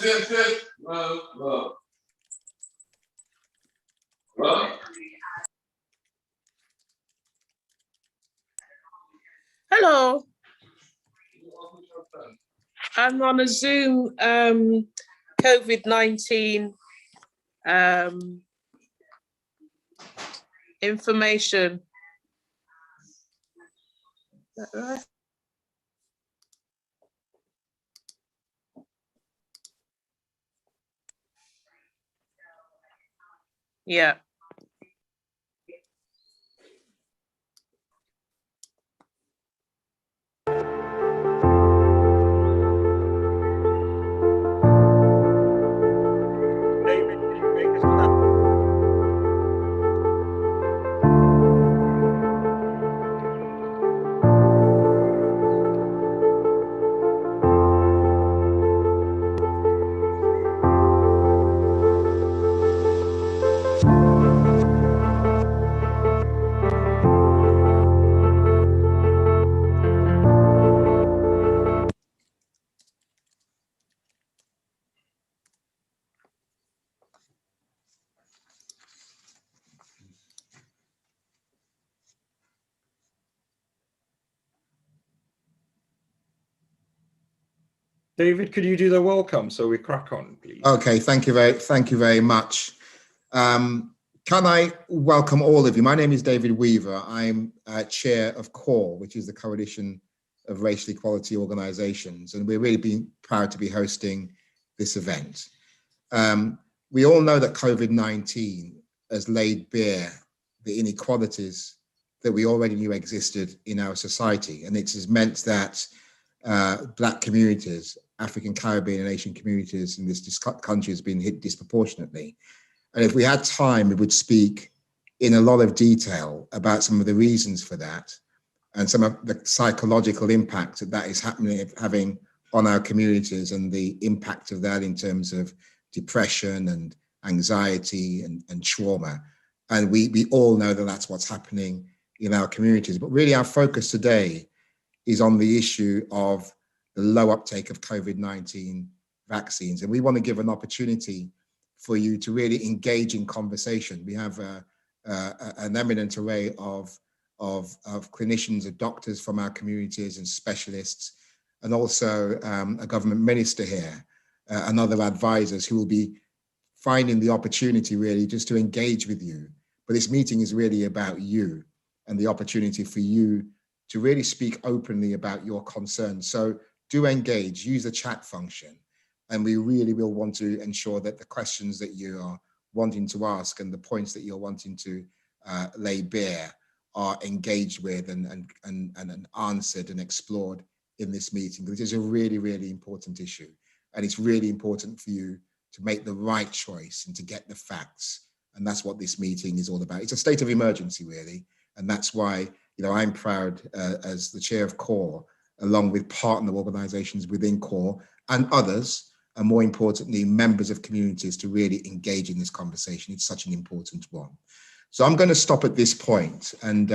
Yes. Well. Right. Hello. I'm on a Zoom COVID-19 information. Is that right? Yeah. David, can you make us clap? David, could you do the welcome so we crack on, please? Okay, thank you very much. Can I welcome all of you? My name is David Weaver. I'm chair of CORE, which is the Coalition of Racial Equality Organisations, and we're really proud to be hosting this event. We all know that COVID-19 has laid bare the inequalities that we already knew existed in our society, and it has meant that Black communities, African, Caribbean and Asian communities in this country has been hit disproportionately. And if we had time, we would speak in a lot of detail about some of the reasons for that and some of the psychological impact that is having on our communities and the impact of that in terms of depression and anxiety and trauma. And we all know that that's what's happening in our communities. But really our focus today is on the issue of the low uptake of COVID-19 vaccines. And we want to give an opportunity for you to really engage in conversation. We have an eminent array of clinicians and doctors from our communities and specialists, and also a government minister here and other advisors who will be finding the opportunity really just to engage with you. But this meeting is really about you and the opportunity for you to really speak openly about your concerns. So do engage, use the chat function. And we really will want to ensure that the questions that you are wanting to ask and the points that you're wanting to lay bare are engaged with and answered and explored in this meeting, because it's a really, really important issue. And it's really important for you to make the right choice and to get the facts. And that's what this meeting is all about. It's a state of emergency, really. And that's why, I'm proud as the chair of CORE, along with partner organizations within CORE and others, and more importantly, members of communities, to really engage in this conversation. It's such an important one. So I'm going to stop at this point and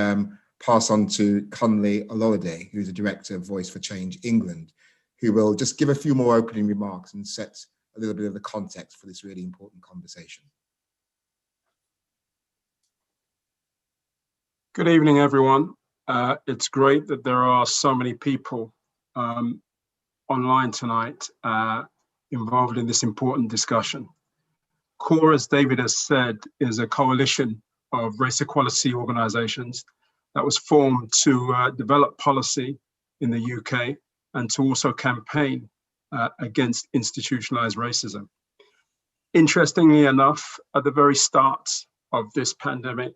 pass on to Conley Ololade, who's the Director of Voice for Change England, who will just give a few more opening remarks and set a little bit of the context for this really important conversation. Good evening, everyone. It's great that there are so many people online tonight involved in this important discussion. CORE, as David has said, is a coalition of race equality organisations that was formed to develop policy in the UK and to also campaign against institutionalised racism. Interestingly enough, at the very start of this pandemic,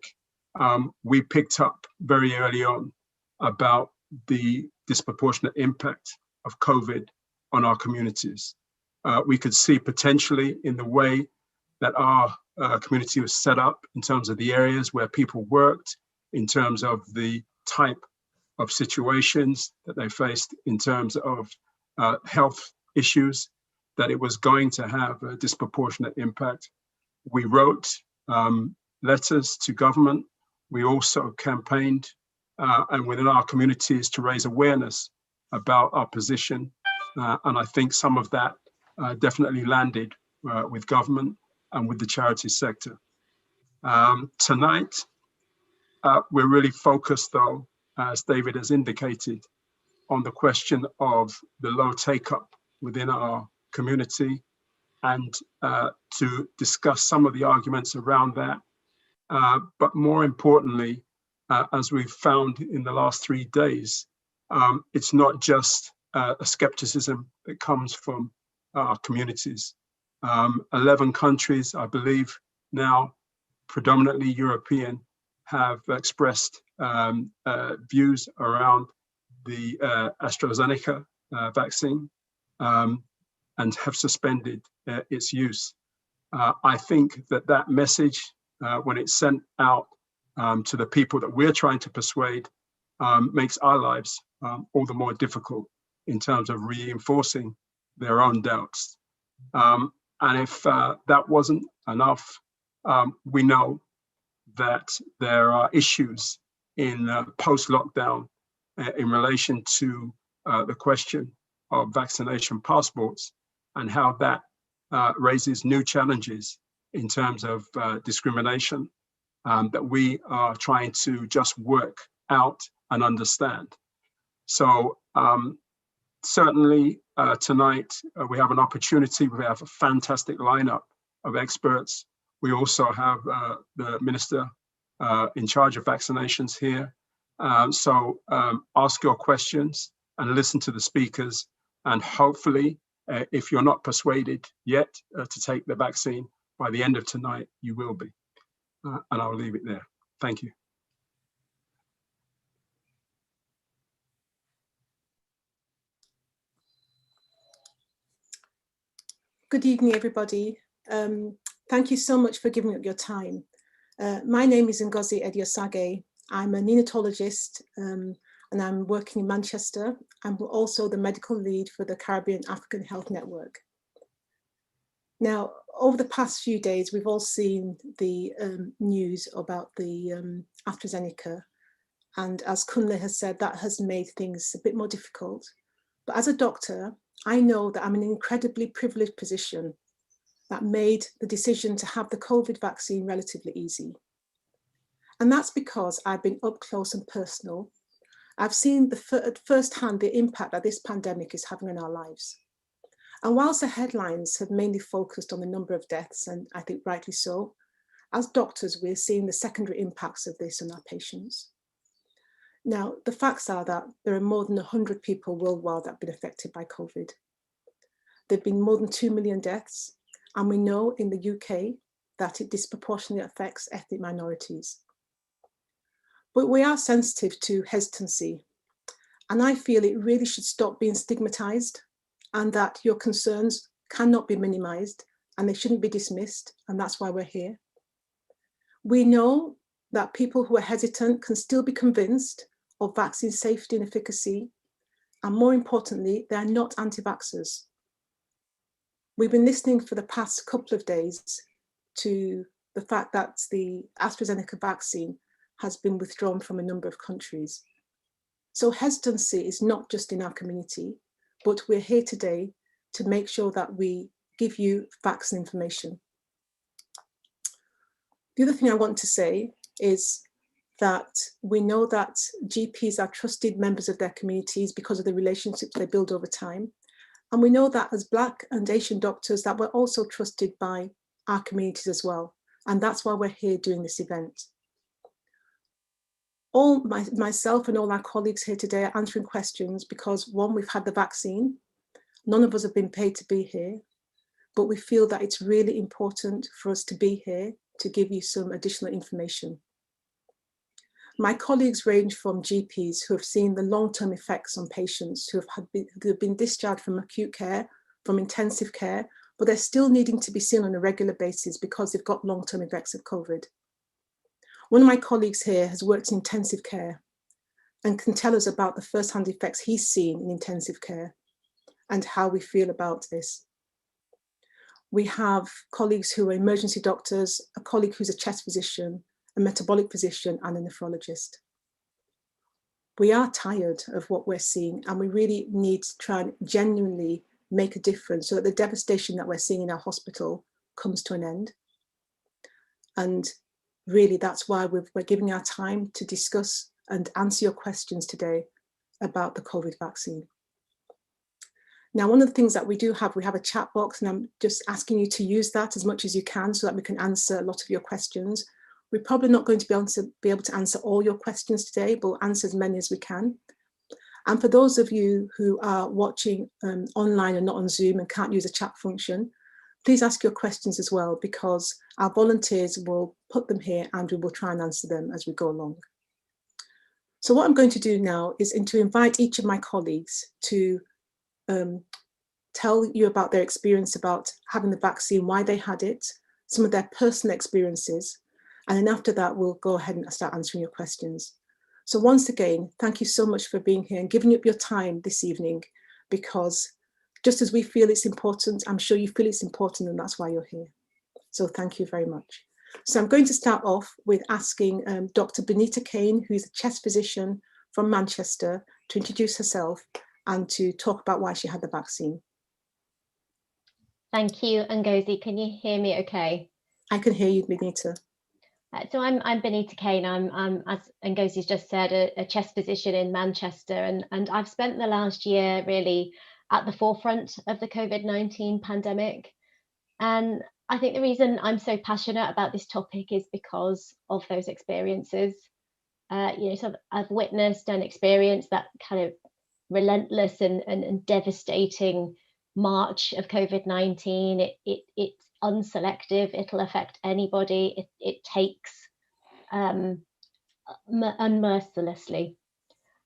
we picked up very early on about the disproportionate impact of COVID on our communities. We could see potentially in the way that our community was set up, in terms of the areas where people worked, in terms of the type of situations that they faced, in terms of health issues, that it was going to have a disproportionate impact. We wrote letters to government. We also campaigned and within our communities to raise awareness about our position. And I think some of that definitely landed with government and with the charity sector. Tonight, we're really focused, though, as David has indicated, on the question of the low take-up within our community, and to discuss some of the arguments around that. But more importantly, as we've found in the last 3 days, it's not just a skepticism that comes from our communities. 11 countries, I believe now, predominantly European, have expressed views around the AstraZeneca vaccine and have suspended its use. I think that message, when it's sent out to the people that we're trying to persuade, makes our lives all the more difficult in terms of reinforcing their own doubts. And if that wasn't enough, we know that there are issues in post-lockdown in relation to the question of vaccination passports and how that raises new challenges in terms of discrimination that we are trying to just work out and understand. So certainly tonight we have an opportunity. We have a fantastic lineup of experts. We also have the Minister in charge of vaccinations here. So ask your questions and listen to the speakers, and hopefully if you're not persuaded yet to take the vaccine, by the end of tonight you will be. And I'll leave it there. Thank you. Good evening, everybody. Thank you so much for giving up your time. My name is Ngozi Ediosage. I'm a neonatologist and I'm working in Manchester. I'm also the medical lead for the Caribbean African Health Network. Now, over the past few days, we've all seen the news about the AstraZeneca. And as Kunle has said, that has made things a bit more difficult. But as a doctor, I know that I'm in an incredibly privileged position that made the decision to have the COVID vaccine relatively easy. And that's because I've been up close and personal. I've seen firsthand the impact that this pandemic is having on our lives. And whilst the headlines have mainly focused on the number of deaths, and I think rightly so, as doctors, we're seeing the secondary impacts of this on our patients. Now, the facts are that there are more than 100 people worldwide that have been affected by COVID. There have been more than 2 million deaths, and we know in the UK that it disproportionately affects ethnic minorities. But we are sensitive to hesitancy, and I feel it really should stop being stigmatized, and that your concerns cannot be minimized and they shouldn't be dismissed, and that's why we're here. We know that people who are hesitant can still be convinced of vaccine safety and efficacy, and more importantly, they are not anti-vaxxers. We've been listening for the past couple of days to the fact that the AstraZeneca vaccine has been withdrawn from a number of countries. So hesitancy is not just in our community, but we're here today to make sure that we give you facts and information. The other thing I want to say is that we know that GPs are trusted members of their communities because of the relationships they build over time. And we know that as Black and Asian doctors that we're also trusted by our communities as well. And that's why we're here doing this event. Myself and all our colleagues here today are answering questions because, one, we've had the vaccine. None of us have been paid to be here, but we feel that it's really important for us to be here to give you some additional information. My colleagues range from GPs who have seen the long-term effects on patients who have been discharged from acute care, from intensive care, but they're still needing to be seen on a regular basis because they've got long-term effects of COVID. One of my colleagues here has worked in intensive care and can tell us about the first-hand effects he's seen in intensive care and how we feel about this. We have colleagues who are emergency doctors, a colleague who's a chest physician, a metabolic physician, and a nephrologist. We are tired of what we're seeing, and we really need to try and genuinely make a difference so that the devastation that we're seeing in our hospital comes to an end. And really, that's why we're giving our time to discuss and answer your questions today about the COVID vaccine. Now, one of the things that we have a chat box, and I'm just asking you to use that as much as you can so that we can answer a lot of your questions. We're probably not going to be able to answer all your questions today, but we'll answer as many as we can. And for those of you who are watching online and not on Zoom and can't use a chat function, please ask your questions as well, because our volunteers will put them here and we will try and answer them as we go along. So what I'm going to do now is to invite each of my colleagues to tell you about their experience about having the vaccine, why they had it, some of their personal experiences, and then after that, we'll go ahead and start answering your questions. So once again, thank you so much for being here and giving up your time this evening, because just as we feel it's important, I'm sure you feel it's important, and that's why you're here. So thank you very much. So I'm going to start off with asking Dr. Benita Kane, who's a chest physician from Manchester, to introduce herself and to talk about why she had the vaccine. Thank you, Ngozi. Can you hear me okay? I can hear you, Benita. So I'm Benita Kane. I'm, as Ngozi's just said, a chest physician in Manchester, and I've spent the last year really at the forefront of the COVID-19 pandemic. And I think the reason I'm so passionate about this topic is because of those experiences. So I've witnessed and experienced that kind of relentless and devastating march of COVID-19. It's unselective. It'll affect anybody. It takes unmercilessly.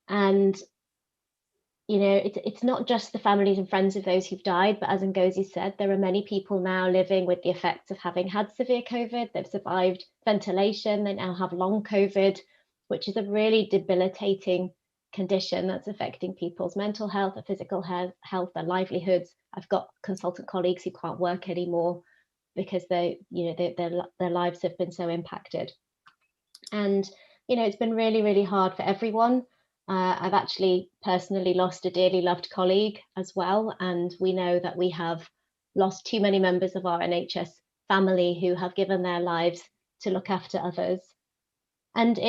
And it's not just the families and friends of those who've died, but as Ngozi said, there are many people now living with the effects of having had severe COVID. They've survived ventilation. They now have long COVID, which is a really debilitating condition that's affecting people's mental health, their physical health, their livelihoods. I've got consultant colleagues who can't work anymore because their lives have been so impacted. And it's been really, really hard for everyone. I've actually personally lost a dearly loved colleague as well, and we know that we have lost too many members of our NHS family who have given their lives to look after others. And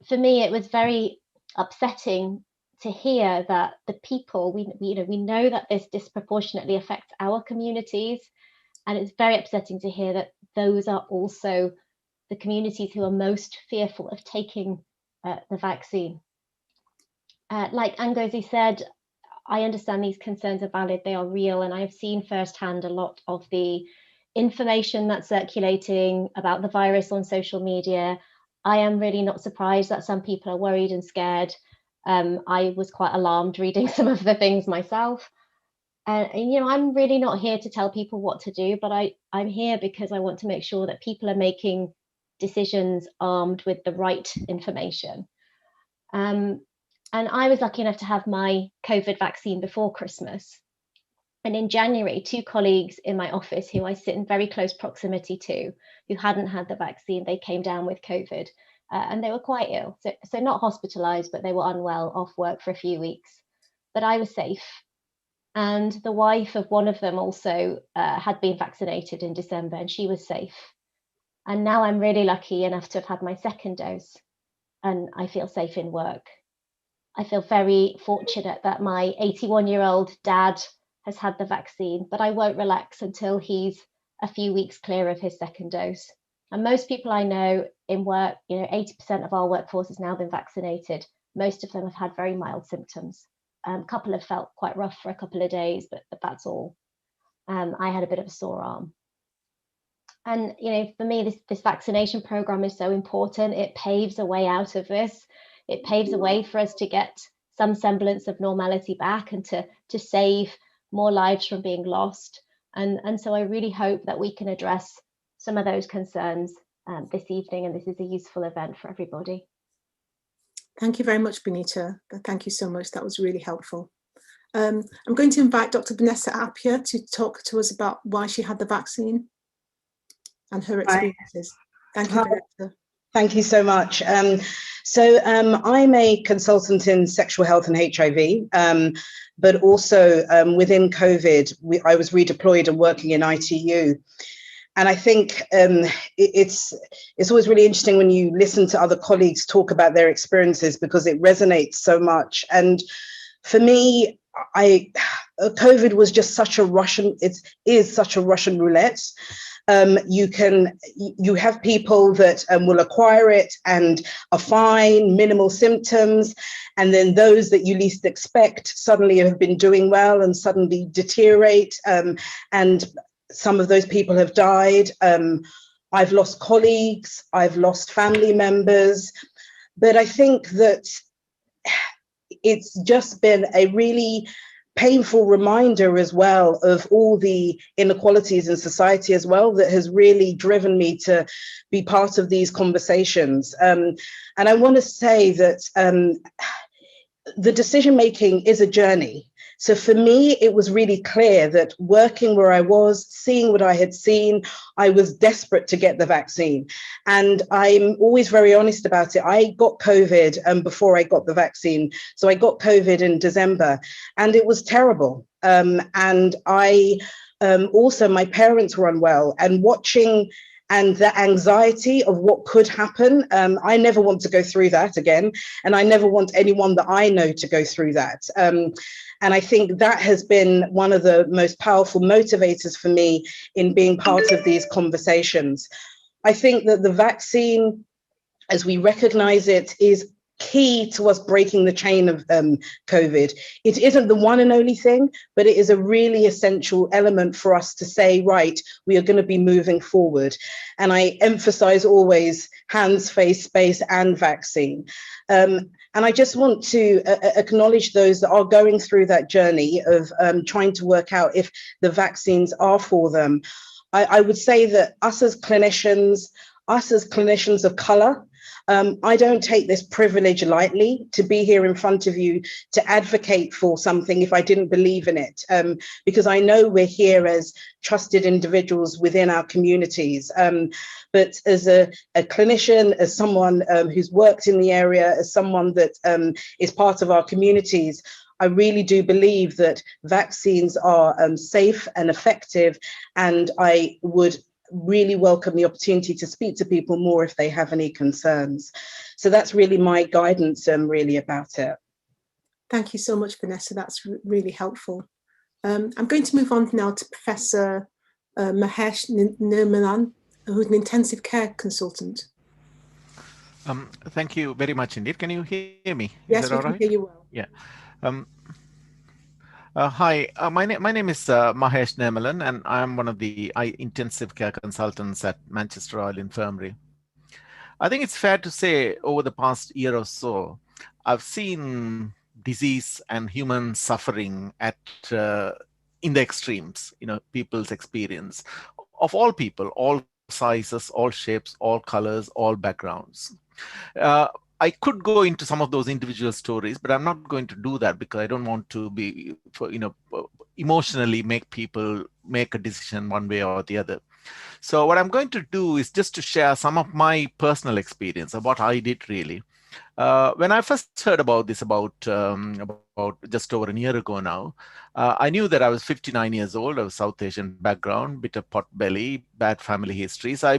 for me, it was very upsetting to hear that the people we know that this disproportionately affects our communities, and it's very upsetting to hear that those are also the communities who are most fearful of taking the vaccine. Like Ngozi said, I understand these concerns are valid, they are real, and I have seen firsthand a lot of the information that's circulating about the virus on social media. I am really not surprised that some people are worried and scared. I was quite alarmed reading some of the things myself. And I'm really not here to tell people what to do, but I'm here because I want to make sure that people are making decisions armed with the right information. And I was lucky enough to have my COVID vaccine before Christmas. And in January, 2 colleagues in my office who I sit in very close proximity to, who hadn't had the vaccine, they came down with COVID and they were quite ill. So not hospitalized, but they were unwell, off work for a few weeks. But I was safe. And the wife of one of them also had been vaccinated in December, and she was safe. And now I'm really lucky enough to have had my 2nd dose, and I feel safe in work. I feel very fortunate that my 81-year-old dad has had the vaccine, but I won't relax until he's a few weeks clear of his 2nd dose. And most people I know in work, 80% of our workforce has now been vaccinated. Most of them have had very mild symptoms. A couple have felt quite rough for a couple of days, but that's all. I had a bit of a sore arm. And for me, this vaccination program is so important. It paves a way out of this. It paves a way for us to get some semblance of normality back and to save more lives from being lost. And so I really hope that we can address some of those concerns this evening, and this is a useful event for everybody. Thank you very much, Benita. Thank you so much. That was really helpful. I'm going to invite Dr. Vanessa Appiah to talk to us about why she had the vaccine and her experiences. Thank you, Vanessa. Thank you so much. I'm a consultant in sexual health and HIV, but also within COVID, I was redeployed and working in ITU. And I think it's always really interesting when you listen to other colleagues talk about their experiences, because it resonates so much. And for me, COVID was just such a Russian, it is such a Russian roulette. You have people that will acquire it and are fine, minimal symptoms, and then those that you least expect suddenly have been doing well and suddenly deteriorate, and some of those people have died. I've lost colleagues, I've lost family members, but I think that it's just been a really painful reminder as well of all the inequalities in society as well, that has really driven me to be part of these conversations. And I want to say that the decision making is a journey. So for me, it was really clear that working where I was, seeing what I had seen, I was desperate to get the vaccine. And I'm always very honest about it. I got COVID before I got the vaccine. So I got COVID in December, and it was terrible. And I also, my parents were unwell, and watching and the anxiety of what could happen. I never want to go through that again. And I never want anyone that I know to go through that. And I think that has been one of the most powerful motivators for me in being part of these conversations. I think that the vaccine, as we recognize it, is key to us breaking the chain of COVID. It isn't the one and only thing, but it is a really essential element for us to say, right, we are going to be moving forward. And I emphasize always hands, face, space, and vaccine. And I just want to acknowledge those that are going through that journey of trying to work out if the vaccines are for them. I would say that us as clinicians of color, I don't take this privilege lightly to be here in front of you to advocate for something if I didn't believe in it, because I know we're here as trusted individuals within our communities. But as a clinician, as someone who's worked in the area, as someone that is part of our communities, I really do believe that vaccines are safe and effective, and I would really welcome the opportunity to speak to people more if they have any concerns. So that's really my guidance really about it. Thank you so much, Vanessa. That's really helpful. I'm going to move on now to Professor Mahesh Nirmalan, who's an intensive care consultant. Thank you very much indeed. Can you hear me? Yes, we can hear you well. Yeah. Hi, my name is Mahesh Nirmalan, and I'm one of the intensive care consultants at Manchester Royal Infirmary. I think it's fair to say over the past year or so, I've seen disease and human suffering at in the extremes, people's experience of all people, all sizes, all shapes, all colors, all backgrounds. I could go into some of those individual stories, but I'm not going to do that because I don't want to be, emotionally make people make a decision one way or the other. So what I'm going to do is just to share some of my personal experience of what I did really. When I first heard about this about just over a year ago now, I knew that I was 59 years old. I was South Asian background, bit of pot belly, bad family histories. I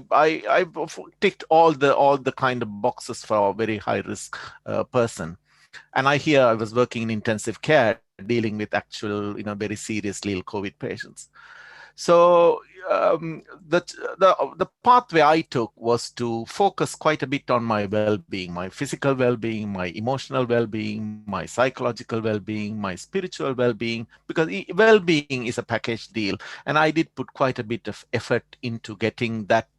ticked all the kind of boxes for a very high risk person. And I was working in intensive care, dealing with actual, very serious little COVID patients. So the pathway I took was to focus quite a bit on my well-being, my physical well-being, my emotional well-being, my psychological well-being, my spiritual well-being, because well-being is a package deal. And I did put quite a bit of effort into getting that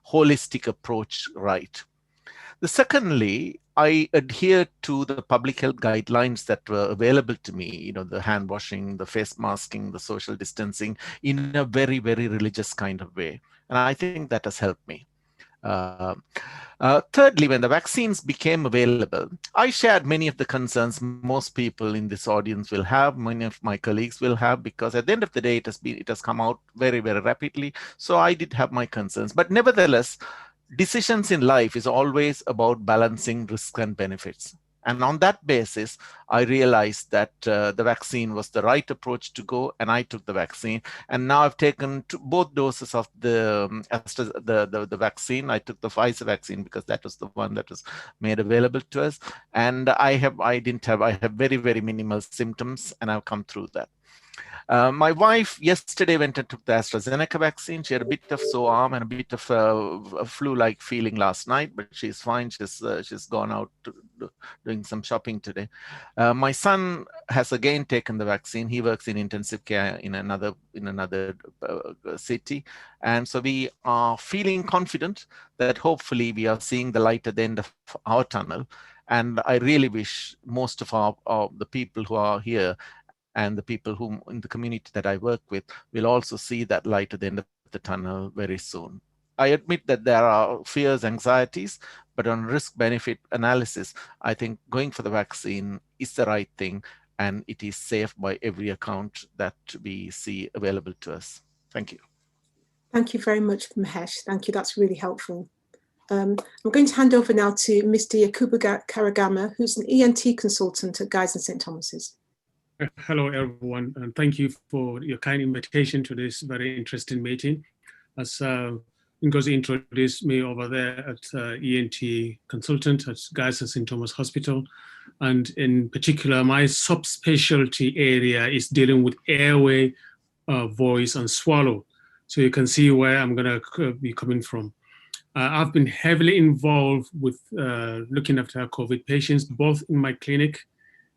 holistic approach right. Secondly, I adhered to the public health guidelines that were available to me, the hand washing, the face masking, the social distancing in a very, very religious kind of way. And I think that has helped me. Thirdly, when the vaccines became available, I shared many of the concerns most people in this audience will have, many of my colleagues will have, because at the end of the day, it has come out very, very rapidly. So I did have my concerns. But nevertheless, decisions in life is always about balancing risks and benefits. And on that basis, I realized that the vaccine was the right approach to go, and I took the vaccine. And now I've taken both doses of the vaccine. I took the Pfizer vaccine because that was the one that was made available to us. And I have very, very minimal symptoms, and I've come through that. My wife yesterday went and took the AstraZeneca vaccine. She had a bit of sore arm and a bit of a flu-like feeling last night, but she's fine. She's gone out doing some shopping today. My son has again taken the vaccine. He works in intensive care in another city, and so we are feeling confident that hopefully we are seeing the light at the end of our tunnel. And I really wish most of the people who are here and the people who in the community that I work with will also see that light at the end of the tunnel very soon. I admit that there are fears, anxieties, but on risk-benefit analysis, I think going for the vaccine is the right thing, and it is safe by every account that we see available to us. Thank you. Thank you very much, Mahesh. Thank you. That's really helpful. I'm going to hand over now to Mr. Yakubu Karagama, who's an ENT consultant at Guy's and St. Thomas's. Hello, everyone, and thank you for your kind invitation to this very interesting meeting. As Ngozi introduced me over there at ENT consultant at Guy's and St. Thomas Hospital, and in particular, my subspecialty area is dealing with airway, voice, and swallow. So you can see where I'm going to be coming from. I've been heavily involved with looking after COVID patients, both in my clinic,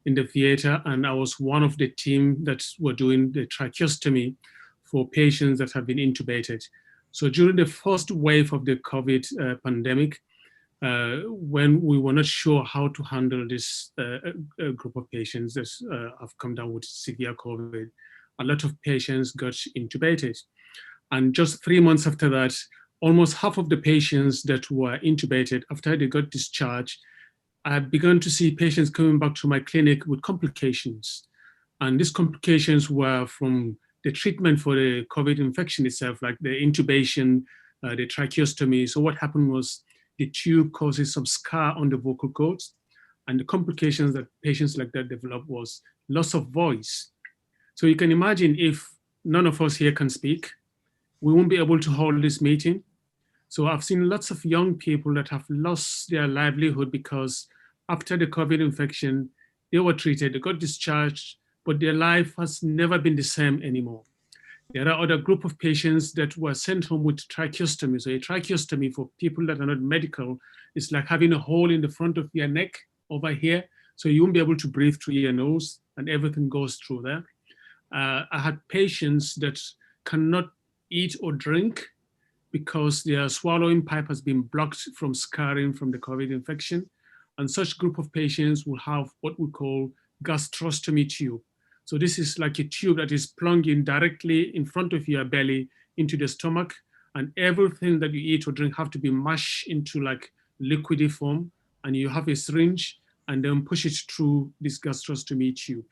in the theater, and I was one of the team that were doing the tracheostomy for patients that have been intubated. So during the first wave of the COVID pandemic, when we were not sure how to handle this group of patients that have come down with severe COVID, a lot of patients got intubated. And just 3 months after that, almost half of the patients that were intubated after they got discharged, I began to see patients coming back to my clinic with complications. And these complications were from the treatment for the COVID infection itself, like the intubation, the tracheostomy. So what happened was the tube causes some scar on the vocal cords. And the complications that patients like that develop was loss of voice. So you can imagine if none of us here can speak, we won't be able to hold this meeting. So I've seen lots of young people that have lost their livelihood because after the COVID infection, they were treated, they got discharged, but their life has never been the same anymore. There are other group of patients that were sent home with tracheostomy. So a tracheostomy, for people that are not medical, is like having a hole in the front of your neck over here. So you won't be able to breathe through your nose and everything goes through there. I had patients that cannot eat or drink because their swallowing pipe has been blocked from scarring from the COVID infection. And such group of patients will have what we call gastrostomy tube. So this is like a tube that is plunging directly in front of your belly into the stomach, and everything that you eat or drink have to be mashed into like liquidy form, and you have a syringe and then push it through this gastrostomy tube.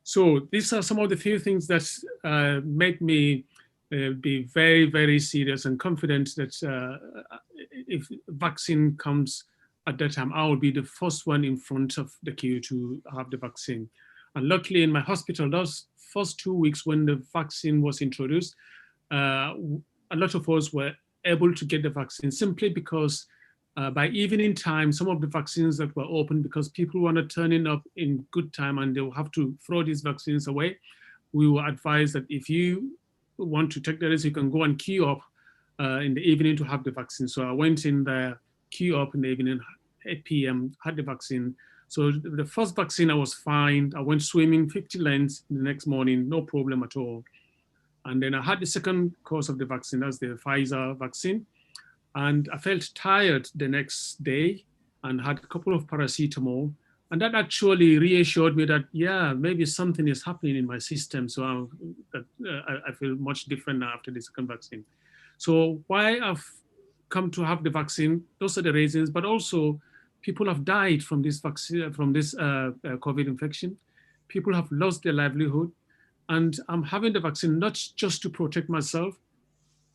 So these are some of the few things that make me be very, very serious and confident that if vaccine comes at that time, I will be the first one in front of the queue to have the vaccine. And luckily in my hospital, those first 2 weeks when the vaccine was introduced, a lot of us were able to get the vaccine simply because by evening time, some of the vaccines that were open, because people were not turning up in good time and they will have to throw these vaccines away, we were advised that if you want to take the risk, you can go and queue up in the evening to have the vaccine. So I went in there, queue up in the evening, 8 p.m., had the vaccine. So the first vaccine, I was fine. I went swimming 50 lengths the next morning, no problem at all. And then I had the second course of the vaccine, that's the Pfizer vaccine. And I felt tired the next day and had a couple of paracetamol. And that actually reassured me that, yeah, maybe something is happening in my system. So I feel much different now after the second vaccine. So why I've come to have the vaccine, those are the reasons, but also people have died from this vaccine, from this COVID infection. People have lost their livelihood. And I'm having the vaccine not just to protect myself,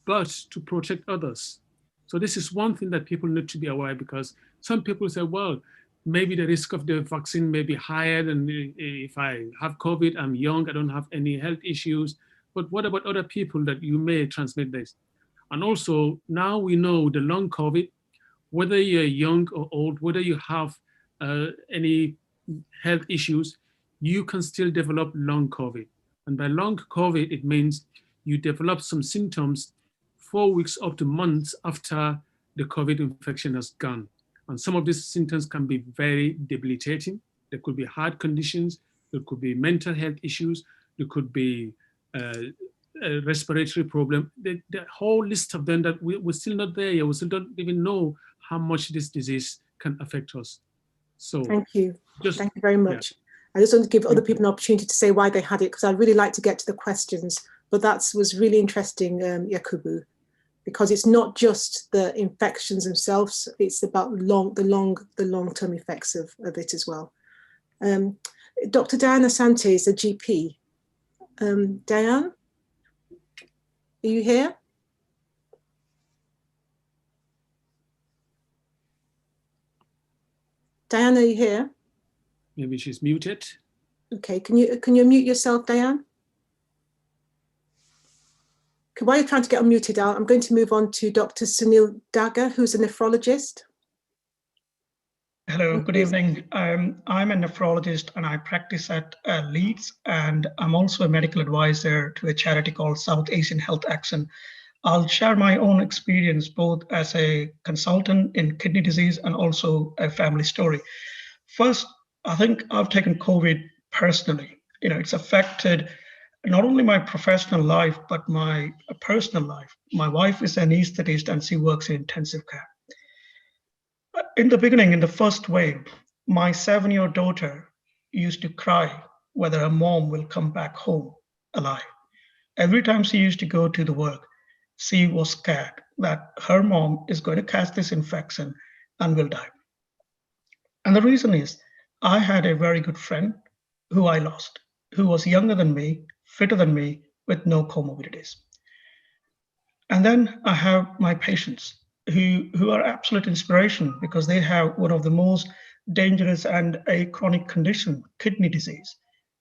but to protect others. So this is one thing that people need to be aware, because some people say, well, maybe the risk of the vaccine may be higher than if I have COVID, I'm young, I don't have any health issues. But what about other people that you may transmit this? And also now we know the long COVID, whether you're young or old, whether you have any health issues, you can still develop long COVID. And by long COVID, it means you develop some symptoms 4 weeks up to months after the COVID infection has gone. And some of these symptoms can be very debilitating. There could be heart conditions, there could be mental health issues, there could be a respiratory problem. The whole list of them that we're still not there yet. We still don't even know how much this disease can affect us. So thank you. Just, thank you very much. Yeah. I just want to give other people an opportunity to say why they had it, because I'd really like to get to the questions. But that was really interesting, Yakubu, because it's not just the infections themselves, it's about the long-term effects of it as well. Dr. Diana Asante is a GP. Diane, are you here? Diane, are you here? Maybe she's muted. Okay, can you mute yourself, Diane? Okay, while you're trying to get unmuted out, I'm going to move on to Dr. Sunil Daga, who's a nephrologist. Hello, good evening. I'm a nephrologist and I practice at Leeds, and I'm also a medical advisor to a charity called South Asian Health Action. I'll share my own experience both as a consultant in kidney disease and also a family story. First, I think I've taken COVID personally. It's affected not only my professional life, but my personal life. My wife is an anesthetist and she works in intensive care. In the beginning, in the first wave, my 7-year daughter used to cry whether her mom will come back home alive. Every time she used to go to the work, she was scared that her mom is going to catch this infection and will die. And the reason is, I had a very good friend who I lost, who was younger than me, fitter than me, with no comorbidities. And then I have my patients who are absolute inspiration, because they have one of the most dangerous and a chronic condition, kidney disease.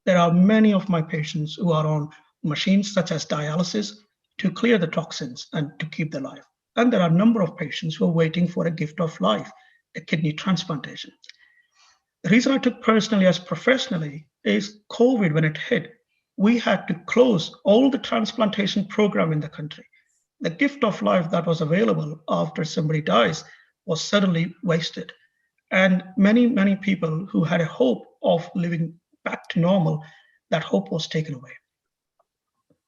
There are many of my patients who are on machines such as dialysis to clear the toxins and to keep their life. And there are a number of patients who are waiting for a gift of life, a kidney transplantation. The reason I took personally as professionally is COVID, when it hit, we had to close all the transplantation program in the country. The gift of life that was available after somebody dies was suddenly wasted. And many, many people who had a hope of living back to normal, that hope was taken away.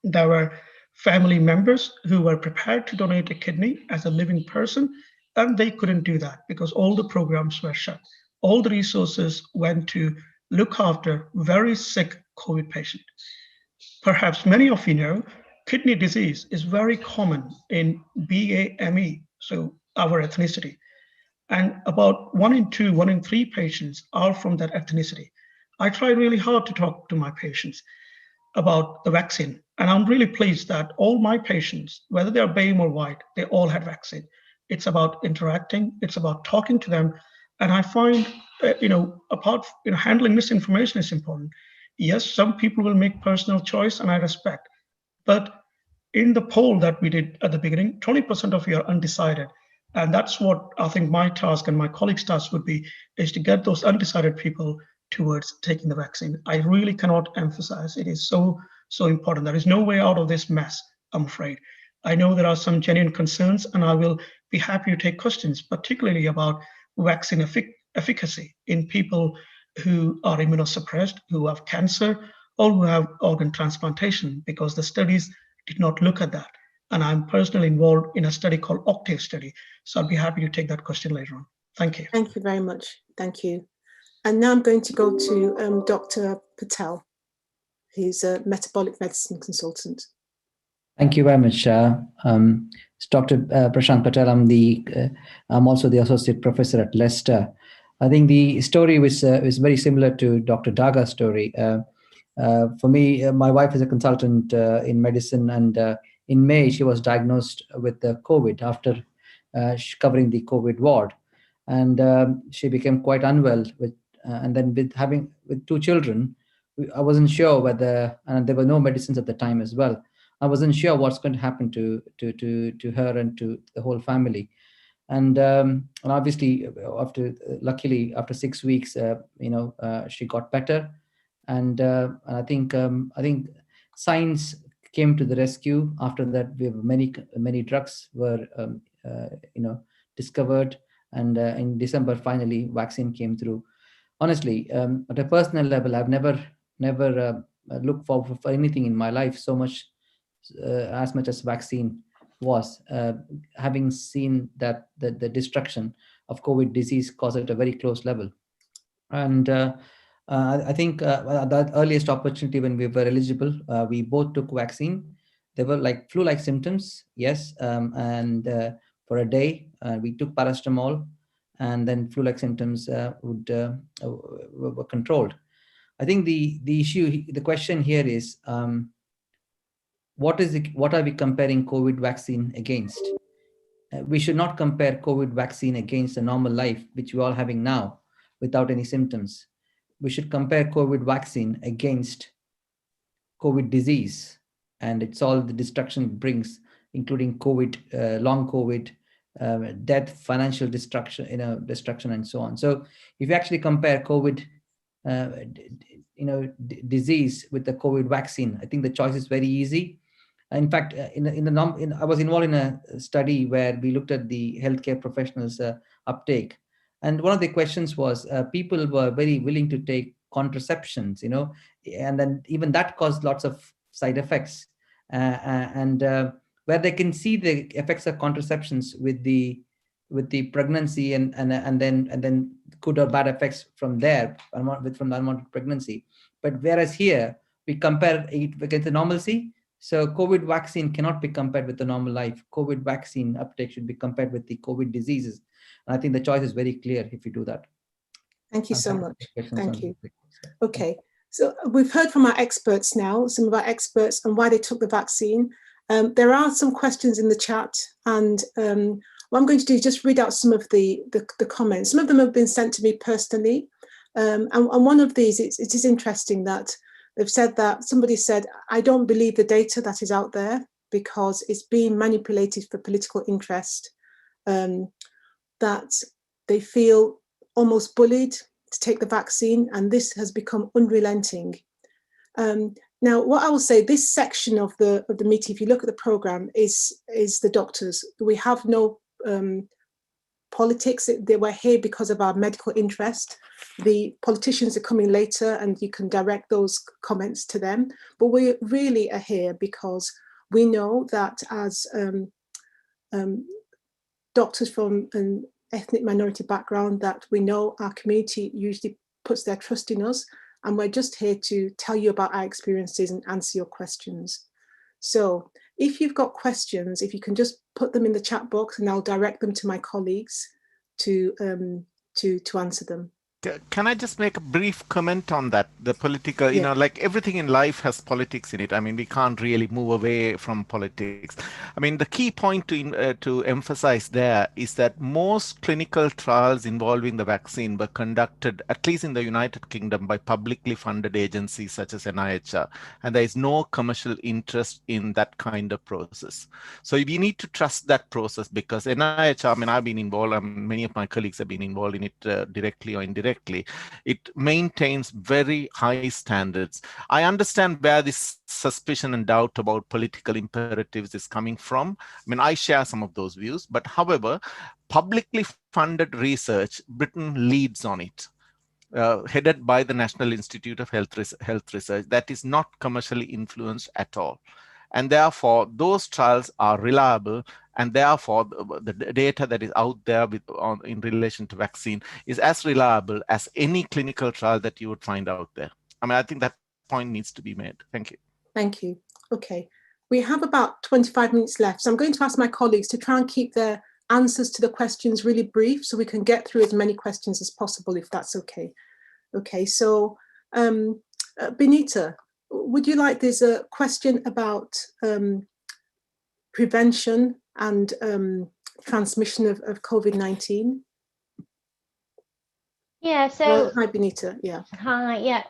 There were family members who were prepared to donate a kidney as a living person, and they couldn't do that because all the programs were shut. All the resources went to look after very sick COVID patients. Perhaps many of you know, kidney disease is very common in BAME, so our ethnicity. And about 1 in 2, 1 in 3 patients are from that ethnicity. I try really hard to talk to my patients about the vaccine. And I'm really pleased that all my patients, whether they're BAME or white, they all had vaccine. It's about interacting, it's about talking to them. And I find, handling misinformation is important. Yes, some people will make personal choice and I respect. But in the poll that we did at the beginning, 20% of you are undecided. And that's what I think my task and my colleagues' task would be, is to get those undecided people towards taking the vaccine. I really cannot emphasize, it is so important. There is no way out of this mess, I'm afraid. I know there are some genuine concerns and I will be happy to take questions, particularly about vaccine efficacy in people who are immunosuppressed, who have cancer, or who have organ transplantation, because the studies did not look at that. And I'm personally involved in a study called Uptake study. So I'll be happy to take that question later on. Thank you. Thank you very much. Thank you. And now I'm going to go to Dr. Patel, who's a metabolic medicine consultant. Thank you very much. It's Dr. Prashant Patel. I'm also the associate professor at Leicester. I think the story was very similar to Dr. Daga's story. For me, my wife is a consultant in medicine, and in May she was diagnosed with COVID after covering the COVID ward, and she became quite unwell. And then with 2 children, I wasn't sure whether, and there were no medicines at the time as well. I wasn't sure what's going to happen to her and to the whole family. And obviously, luckily, after 6 weeks, she got better, and I think science came to the rescue. After that, many drugs were discovered, and in December, finally, vaccine came through. Honestly, at a personal level, I've never looked forward for anything in my life so much, as much as vaccine was, having seen that the destruction of COVID disease caused at a very close level. And I think that earliest opportunity when we were eligible, we both took vaccine. There were like flu-like symptoms, yes, and for a day we took paracetamol, and then flu-like symptoms were controlled. I think the question here is, what are we comparing COVID vaccine against? We should not compare COVID vaccine against a normal life, which we're all having now without any symptoms. We should compare COVID vaccine against COVID disease, and it's all the destruction it brings, including COVID, long COVID, death, financial destruction, and so on. So if you actually compare COVID, disease with the COVID vaccine, I think the choice is very easy. In fact, I was involved in a study where we looked at the healthcare professionals' uptake, and one of the questions was people were very willing to take contraceptions, and then even that caused lots of side effects, and where they can see the effects of contraceptions with the pregnancy and then good or bad effects from there from the unwanted pregnancy. But whereas here we compare it against the normalcy. So COVID vaccine cannot be compared with the normal life. COVID vaccine uptake should be compared with the COVID diseases. And I think the choice is very clear if you do that. Thank you so much. Thank you. Okay, so we've heard from our experts now, some of our experts on why they took the vaccine. There are some questions in the chat, and what I'm going to do is just read out some of the comments. Some of them have been sent to me personally. And one of these, it is interesting that they've said that somebody said, I don't believe the data that is out there because it's being manipulated for political interest, that they feel almost bullied to take the vaccine, and this has become unrelenting. Now, what I will say, this section of the meeting, if you look at the program, is the doctors. We have no politics. They were here because of our medical interest. The politicians are coming later, and you can direct those comments to them. But we really are here because we know that as doctors from an ethnic minority background, that we know our community usually puts their trust in us, and we're just here to tell you about our experiences and answer your questions. So if you've got questions, if you can just put them in the chat box, and I'll direct them to my colleagues to answer them. Can I just make a brief comment on that? The political, like everything in life has politics in it. I mean, we can't really move away from politics. I mean, the key point to emphasize there is that most clinical trials involving the vaccine were conducted, at least in the United Kingdom, by publicly funded agencies such as NIH, and there is no commercial interest in that kind of process. So we need to trust that process, because NIH, I mean, I've been involved, many of my colleagues have been involved in it directly or indirectly. It maintains very high standards. I understand where this suspicion and doubt about political imperatives is coming from. I mean, I share some of those views, but however, publicly funded research, Britain leads on it. Headed by the National Institute of Health Research, that is not commercially influenced at all. And therefore, those trials are reliable, and therefore the data that is out there in relation to vaccine is as reliable as any clinical trial that you would find out there. I mean, I think that point needs to be made. Thank you. Thank you. Okay, we have about 25 minutes left, so I'm going to ask my colleagues to try and keep their answers to the questions really brief, so we can get through as many questions as possible, if that's okay. Okay, so Benita, would you like, there's a question about prevention and transmission of COVID-19? Yeah, so hi Benita, yeah. Hi, yeah.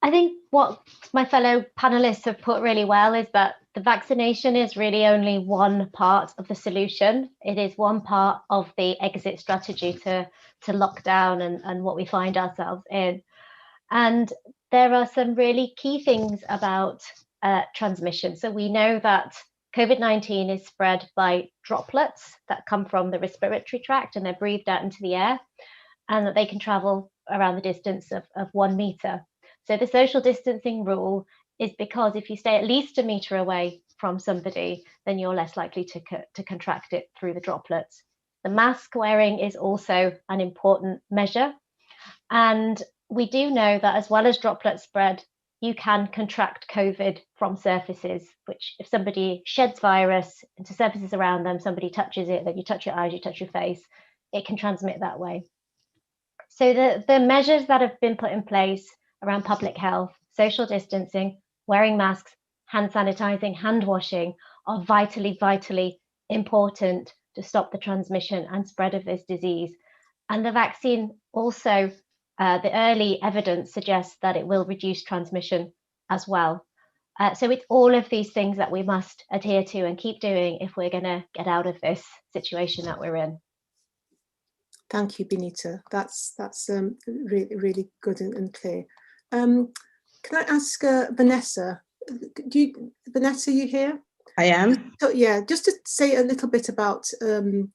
I think what my fellow panelists have put really well is that the vaccination is really only one part of the solution. It is one part of the exit strategy to lockdown and what we find ourselves in. And there are some really key things about transmission. So we know that COVID-19 is spread by droplets that come from the respiratory tract and they're breathed out into the air, and that they can travel around the distance of 1 meter. So the social distancing rule is because if you stay at least 1 meter away from somebody, then you're less likely to contract it through the droplets. The mask wearing is also an important measure. And we do know that as well as droplet spread, you can contract COVID from surfaces, which if somebody sheds virus into surfaces around them, somebody touches it, then you touch your eyes, you touch your face, it can transmit that way. So the measures that have been put in place around public health, social distancing, wearing masks, hand sanitizing, hand washing are vitally, vitally important to stop the transmission and spread of this disease. And the vaccine also, the early evidence suggests that it will reduce transmission as well. So it's all of these things that we must adhere to and keep doing if we're going to get out of this situation that we're in. Thank you, Benita. That's really, really good and clear. Can I ask Vanessa? Vanessa, you here? I am. So, yeah, just to say a little bit about the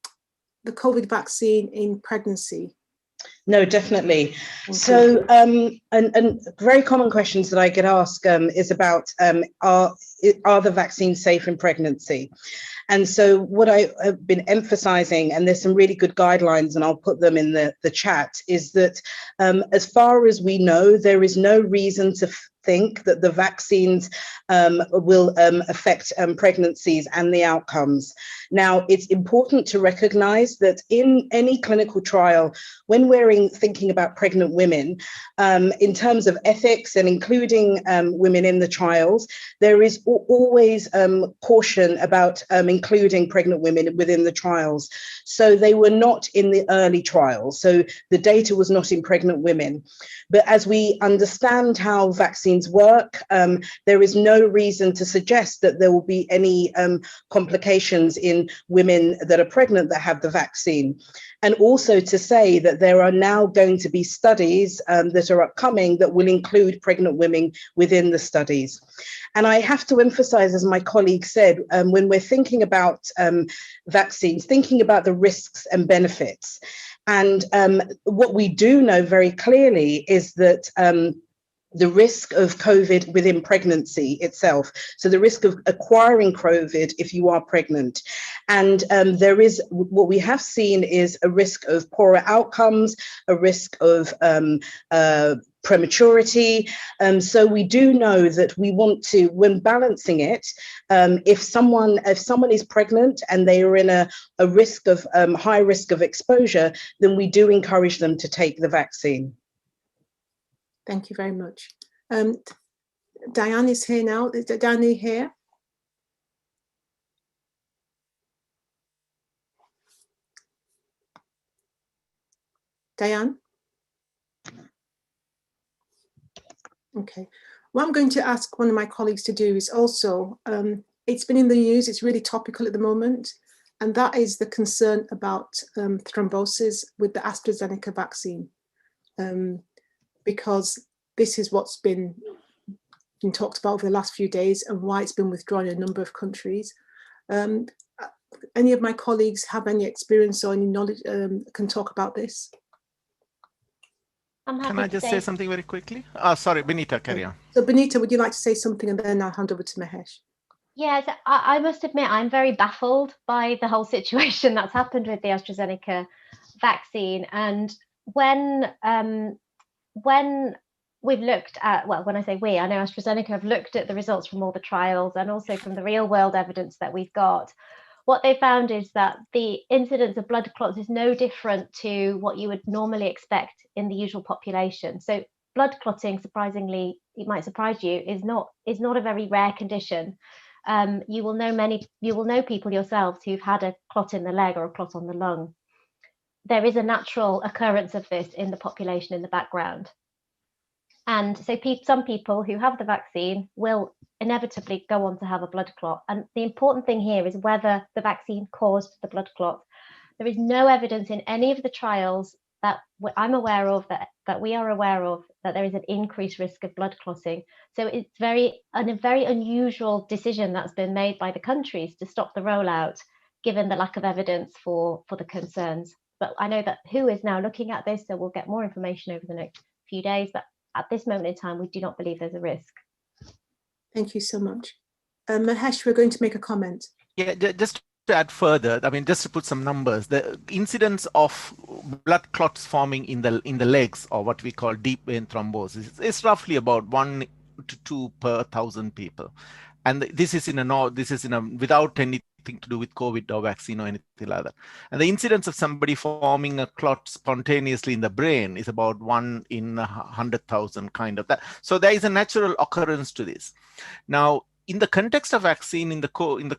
COVID vaccine in pregnancy. No, definitely. So, and very common questions that I get asked is about are the vaccines safe in pregnancy? And so what I have been emphasizing, and there's some really good guidelines, and I'll put them in the chat, is that as far as we know, there is no reason to think that the vaccines will affect pregnancies and the outcomes. Now, it's important to recognize that in any clinical trial, when we're thinking about pregnant women, in terms of ethics and including women in the trials, there is always caution about including pregnant women within the trials. So they were not in the early trials. So the data was not in pregnant women. But as we understand how vaccines work, there is no reason to suggest that there will be any complications in women that are pregnant that have the vaccine. And also to say that there are now going to be studies that are upcoming that will include pregnant women within the studies. And I have to emphasize, as my colleague said, when we're thinking about vaccines, thinking about the risks and benefits. And what we do know very clearly is that the risk of COVID within pregnancy itself. So the risk of acquiring COVID if you are pregnant. And there is, what we have seen is a risk of poorer outcomes, a risk of prematurity. So we do know that we want to, when balancing it, if someone is pregnant and they are in a risk of high risk of exposure, then we do encourage them to take the vaccine. Thank you very much. Diane is here now. Is Diane here? Diane? Okay. What I'm going to ask one of my colleagues to do is also, it's been in the news, it's really topical at the moment, and that is the concern about thrombosis with the AstraZeneca vaccine, because this is what's been talked about over the last few days and why it's been withdrawn in a number of countries. Any of my colleagues have any experience or any knowledge, can talk about this? Can I just say something very quickly? Sorry, Benita, carry on. So Benita, would you like to say something, and then I'll hand over to Mahesh? Yes, I must admit I'm very baffled by the whole situation that's happened with the AstraZeneca vaccine. And when we've looked at, well, when I say we, I know AstraZeneca have looked at the results from all the trials and also from the real world evidence that we've got. What they found is that the incidence of blood clots is no different to what you would normally expect in the usual population. So blood clotting, surprisingly, it might surprise you, is not a very rare condition. You will know people yourselves who've had a clot in the leg or a clot on the lung. There is a natural occurrence of this in the population in the background. And so some people who have the vaccine will inevitably go on to have a blood clot. And the important thing here is whether the vaccine caused the blood clot. There is no evidence in any of the trials that I'm aware of, that we are aware of, that there is an increased risk of blood clotting. So it's a very unusual decision that's been made by the countries to stop the rollout, given the lack of evidence for the concerns. But I know that WHO is now looking at this, so we'll get more information over the next few days. But at this moment in time, we do not believe there's a risk. Thank you so much. Mahesh, we're going to make a comment. Yeah, just to add further, I mean, just to put some numbers, the incidence of blood clots forming in the legs, or what we call deep vein thrombosis, is roughly about 1 to 2 per 1,000 people. And this is without anything to do with COVID or vaccine or anything like that. And the incidence of somebody forming a clot spontaneously in the brain is about 1 in 100,000, kind of that. So there is a natural occurrence to this. Now, in the context of vaccine, in the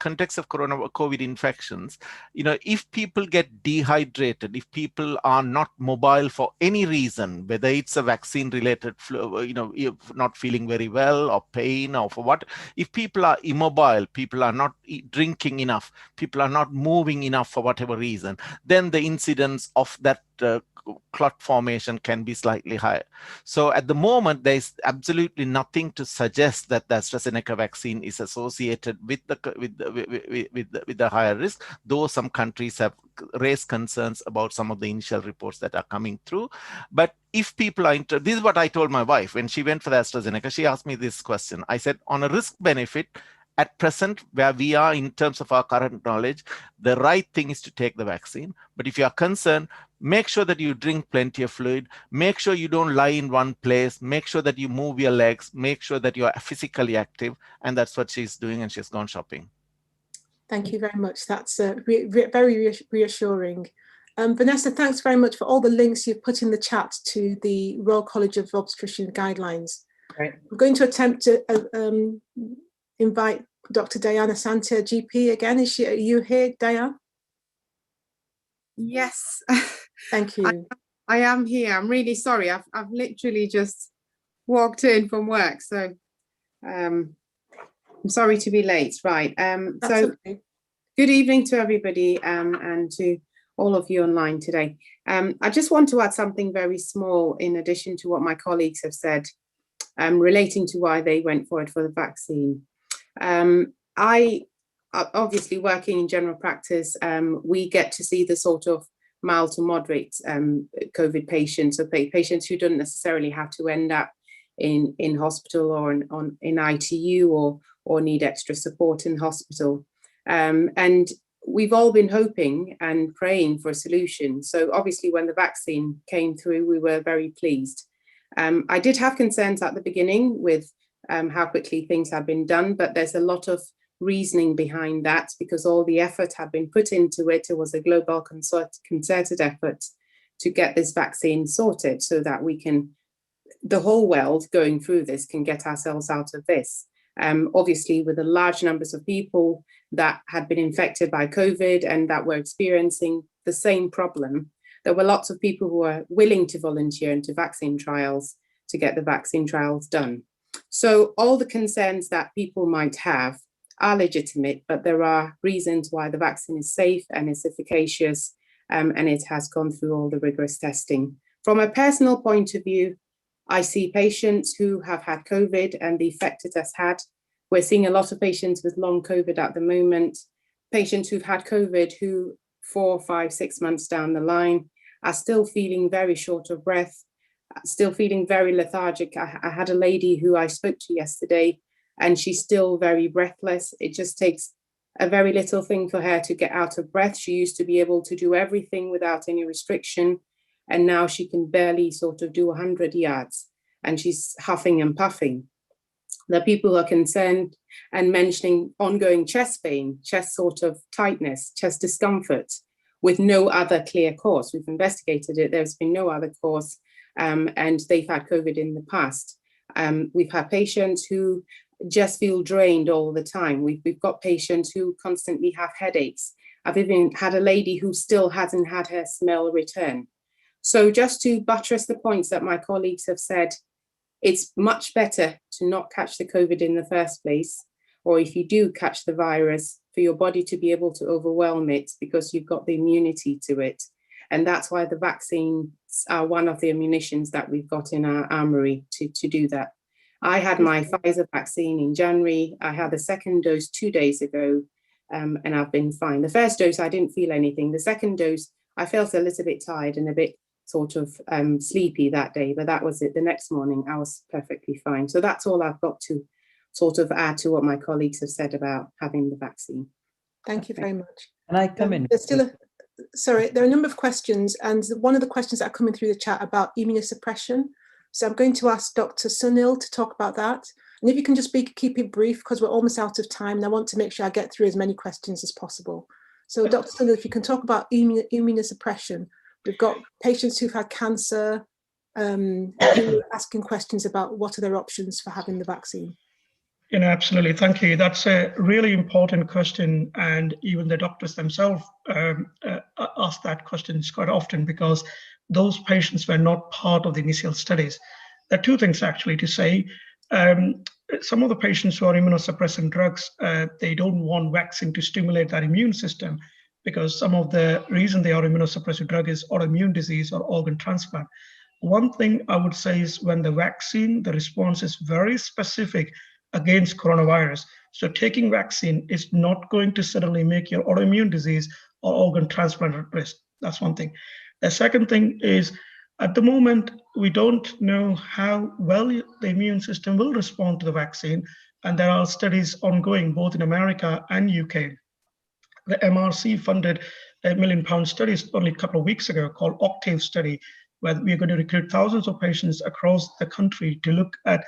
context of COVID infections, if people get dehydrated, if people are not mobile for any reason, whether it's a vaccine-related flu, not feeling very well or pain or for what, if people are immobile, people are not drinking enough, people are not moving enough for whatever reason, then the incidence of that clot formation can be slightly higher. So at the moment, there is absolutely nothing to suggest that the AstraZeneca vaccine is associated with the higher risk, though some countries have raised concerns about some of the initial reports that are coming through. But if people are this is what I told my wife when she went for the AstraZeneca. She asked me this question. I said, on a risk benefit, at present, where we are in terms of our current knowledge, the right thing is to take the vaccine. But if you are concerned, make sure that you drink plenty of fluid, make sure you don't lie in one place, make sure that you move your legs, make sure that you are physically active. And that's what she's doing, and she's gone shopping. Thank you very much. That's very reassuring. Vanessa, thanks very much for all the links you've put in the chat to the Royal College of Obstetrician guidelines. Right. I'm going to attempt to invite Dr. Diana Santa, GP again. Are you here, Diana? Yes. Thank you. I am here. I'm really sorry. I've literally just walked in from work, so I'm sorry to be late. Right. So okay. Good evening to everybody and to all of you online today. I just want to add something very small in addition to what my colleagues have said relating to why they went forward for the vaccine. I obviously working in general practice, we get to see the sort of mild to moderate COVID patients, so patients who don't necessarily have to end up in hospital or in ITU or need extra support in hospital. And we've all been hoping and praying for a solution. So obviously when the vaccine came through, we were very pleased. I did have concerns at the beginning with how quickly things have been done, but there's a lot of reasoning behind that because all the effort had been put into it. It was a global concerted effort to get this vaccine sorted so that we can, the whole world going through this, can get ourselves out of this. Obviously, with the large numbers of people that had been infected by COVID and that were experiencing the same problem, there were lots of people who were willing to volunteer into vaccine trials to get the vaccine trials done. So all the concerns that people might have are legitimate, but there are reasons why the vaccine is safe and is efficacious, and it has gone through all the rigorous testing. From a personal point of view, I see patients who have had COVID and the effect it has had. We're seeing a lot of patients with long COVID at the moment, patients who've had COVID who 4, 5, 6 months down the line are still feeling very short of breath, still feeling very lethargic. I had a lady who I spoke to yesterday and she's still very breathless. It just takes a very little thing for her to get out of breath. She used to be able to do everything without any restriction, and now she can barely sort of do 100 yards and she's huffing and puffing. The people who are concerned and mentioning ongoing chest pain, chest sort of tightness, chest discomfort with no other clear cause. We've investigated it, there's been no other cause, and they've had COVID in the past. We've had patients who just feel drained all the time. We've got patients who constantly have headaches. I've even had a lady who still hasn't had her smell return. So just to buttress the points that my colleagues have said, it's much better to not catch the COVID in the first place, or if you do catch the virus, for your body to be able to overwhelm it because you've got the immunity to it. And that's why the vaccines are one of the ammunitions that we've got in our armory to do that. I had my Pfizer vaccine in January. I had the second dose 2 days ago, and I've been fine. The first dose, I didn't feel anything. The second dose, I felt a little bit tired and a bit sort of sleepy that day, but that was it. The next morning, I was perfectly fine. So that's all I've got to sort of add to what my colleagues have said about having the vaccine. Thank you very much. Can I come in? There's still sorry, there are a number of questions, and one of the questions that are coming through the chat about immunosuppression. So I'm going to ask Dr. Sunil to talk about that. And if you can just keep it brief, because we're almost out of time, and I want to make sure I get through as many questions as possible. So Dr. Sunil, if you can talk about immunosuppression. We've got patients who've had cancer who are asking questions about what are their options for having the vaccine. Absolutely. Thank you. That's a really important question. And even the doctors themselves ask that question quite often because those patients were not part of the initial studies. There are two things actually to say. Some of the patients who are immunosuppressant drugs, they don't want vaccine to stimulate that immune system because some of the reason they are immunosuppressive drug is autoimmune disease or organ transplant. One thing I would say is when the vaccine, the response is very specific against coronavirus. So taking vaccine is not going to suddenly make your autoimmune disease or organ transplant at risk. That's one thing. The second thing is at the moment, we don't know how well the immune system will respond to the vaccine. And there are studies ongoing both in America and UK. The MRC funded £1 million studies only a couple of weeks ago called Uptake study, where we're going to recruit thousands of patients across the country to look at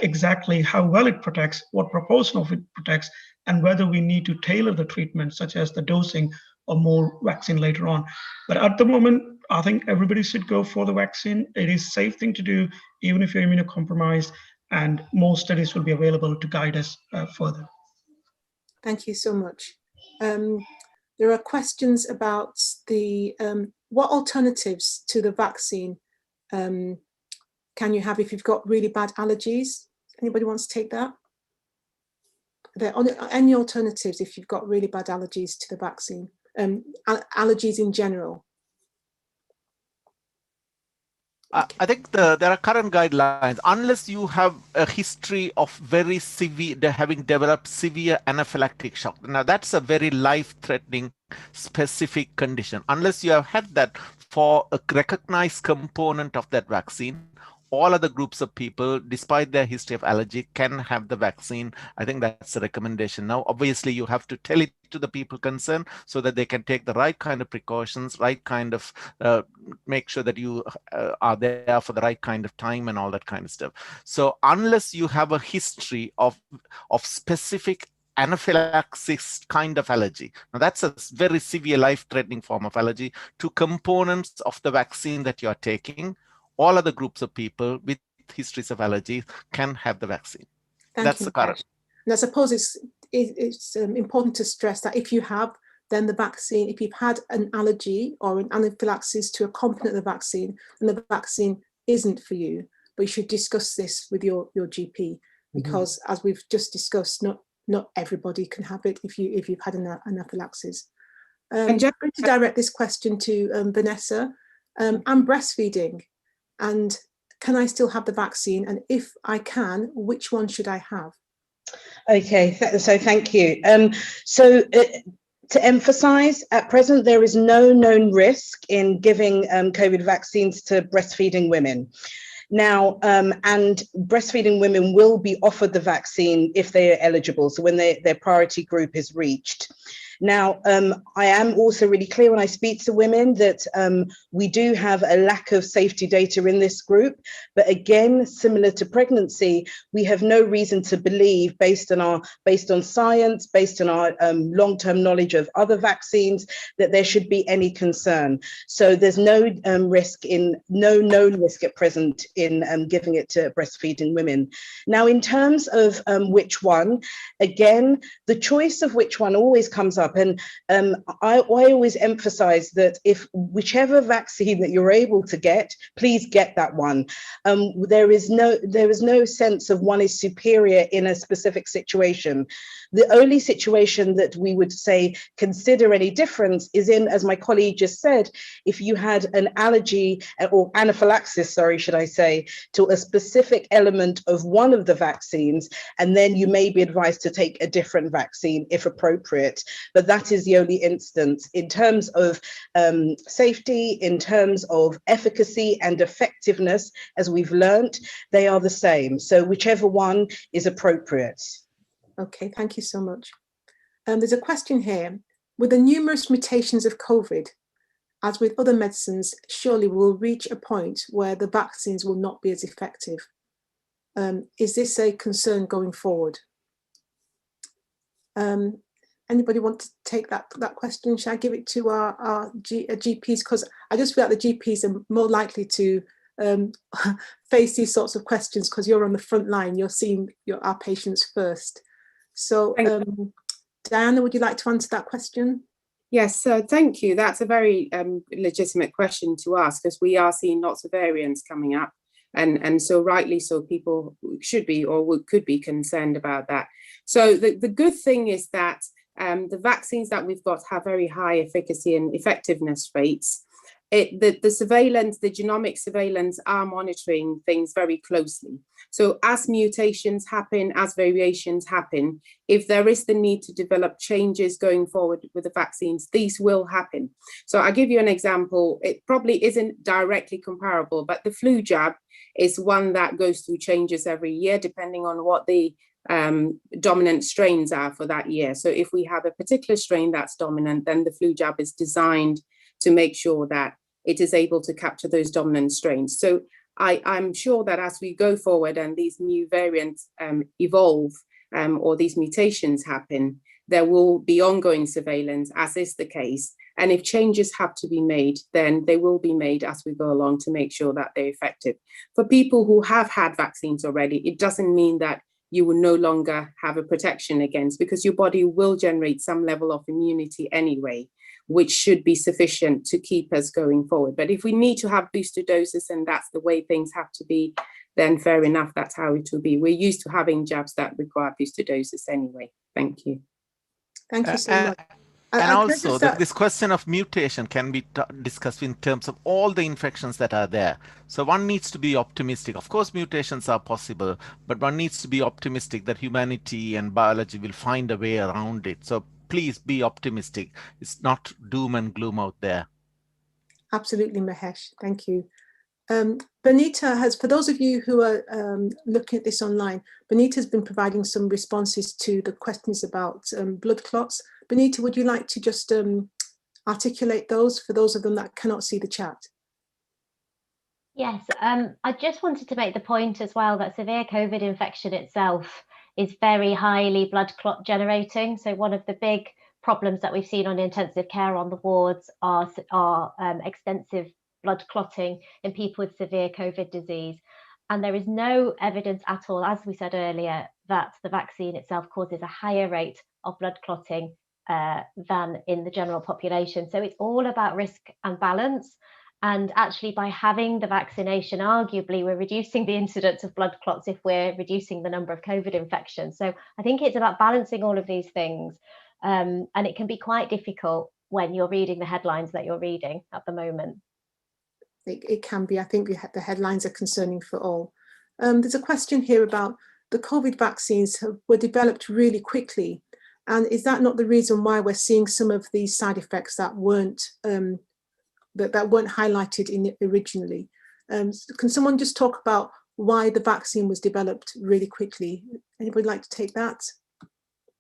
exactly how well it protects, what proportion of it protects, and whether we need to tailor the treatment, such as the dosing or more vaccine later on. But at the moment, I think everybody should go for the vaccine. It is a safe thing to do, even if you're immunocompromised, and more studies will be available to guide us further. Thank you so much. There are questions about the what alternatives to the vaccine can you have if you've got really bad allergies? Anybody wants to take that? Are there any alternatives if you've got really bad allergies to the vaccine? Allergies in general? I think there are current guidelines. Unless you have a history of very severe, having developed severe anaphylactic shock. Now that's a very life-threatening specific condition. Unless you have had that for a recognized component of that vaccine, all other groups of people, despite their history of allergy, can have the vaccine. I think that's the recommendation. Now, obviously, you have to tell it to the people concerned so that they can take the right kind of precautions, right kind of make sure that you are there for the right kind of time and all that kind of stuff. So unless you have a history of specific anaphylaxis kind of allergy. Now that's a very severe life-threatening form of allergy to components of the vaccine that you are taking. All other groups of people with histories of allergy can have the vaccine. That's the current. And I suppose it's important to stress that if you have then the vaccine, if you've had an allergy or an anaphylaxis to a component of the vaccine, then the vaccine isn't for you. But you should discuss this with your GP because, as we've just discussed, not everybody can have it if you've had an anaphylaxis. I'm going to direct this question to Vanessa. I'm breastfeeding. And can I still have the vaccine? And if I can, which one should I have? Okay, so thank you. To emphasize, at present, there is no known risk in giving COVID vaccines to breastfeeding women. Now, and breastfeeding women will be offered the vaccine if they are eligible, so when their priority group is reached. Now, I am also really clear when I speak to women that we do have a lack of safety data in this group, but again, similar to pregnancy, we have no reason to believe, based on science, based on our long-term knowledge of other vaccines, that there should be any concern. So there's no no known risk at present in giving it to breastfeeding women. Now, in terms of which one, again, the choice of which one always comes up, and I always emphasize that if whichever vaccine that you're able to get, please get that one. There is no sense of one is superior in a specific situation. The only situation that we would say consider any difference is in, as my colleague just said, if you had an allergy or anaphylaxis, sorry, should I say, to a specific element of one of the vaccines, and then you may be advised to take a different vaccine if appropriate. But that is the only instance. In terms of safety, in terms of efficacy and effectiveness, as we've learned, they are the same. So whichever one is appropriate. Okay, thank you so much. There's a question here. With the numerous mutations of COVID, as with other medicines, surely we'll reach a point where the vaccines will not be as effective. Is this a concern going forward? Anybody want to take that question? Shall I give it to our GPs? Because I just feel like the GPs are more likely to face these sorts of questions because you're on the front line, you're seeing our patients first. So Diana, would you like to answer that question? Yes, thank you. That's a very legitimate question to ask, because we are seeing lots of variants coming up. And so rightly so, people should be or could be concerned about that. So the good thing is that the vaccines that we've got have very high efficacy and effectiveness rates. The surveillance, the genomic surveillance are monitoring things very closely. So as mutations happen, as variations happen, if there is the need to develop changes going forward with the vaccines, these will happen. So I'll give you an example. It probably isn't directly comparable, but the flu jab is one that goes through changes every year, depending on what the dominant strains are for that year. So if we have a particular strain that's dominant, then the flu jab is designed to make sure that it is able to capture those dominant strains. So I'm sure that as we go forward and these new variants evolve or these mutations happen, there will be ongoing surveillance, as is the case. And if changes have to be made, then they will be made as we go along to make sure that they're effective. For people who have had vaccines already, it doesn't mean that you will no longer have a protection against, because your body will generate some level of immunity anyway, which should be sufficient to keep us going forward. But if we need to have booster doses and that's the way things have to be, then fair enough, that's how it will be. We're used to having jabs that require booster doses anyway. Thank you. Thank you so much. And also, this question of mutation can be discussed in terms of all the infections that are there. So one needs to be optimistic. Of course, mutations are possible, but one needs to be optimistic that humanity and biology will find a way around it. So please be optimistic. It's not doom and gloom out there. Absolutely, Mahesh. Thank you. Benita has, for those of you who are looking at this online, Benita has been providing some responses to the questions about blood clots. Benita, would you like to just articulate those for those of them that cannot see the chat? Yes, I just wanted to make the point as well that severe COVID infection itself is very highly blood clot generating. So one of the big problems that we've seen on intensive care on the wards are extensive blood clotting in people with severe COVID disease. And there is no evidence at all, as we said earlier, that the vaccine itself causes a higher rate of blood clotting than in the general population. So it's all about risk and balance. And actually, by having the vaccination, arguably, we're reducing the incidence of blood clots if we're reducing the number of COVID infections. So I think it's about balancing all of these things. And it can be quite difficult when you're reading the headlines that you're reading at the moment. It can be. I think the headlines are concerning for all. There's a question here about the COVID vaccines were developed really quickly. And is that not the reason why we're seeing some of these side effects that weren't highlighted originally? Can someone just talk about why the vaccine was developed really quickly? Anybody like to take that?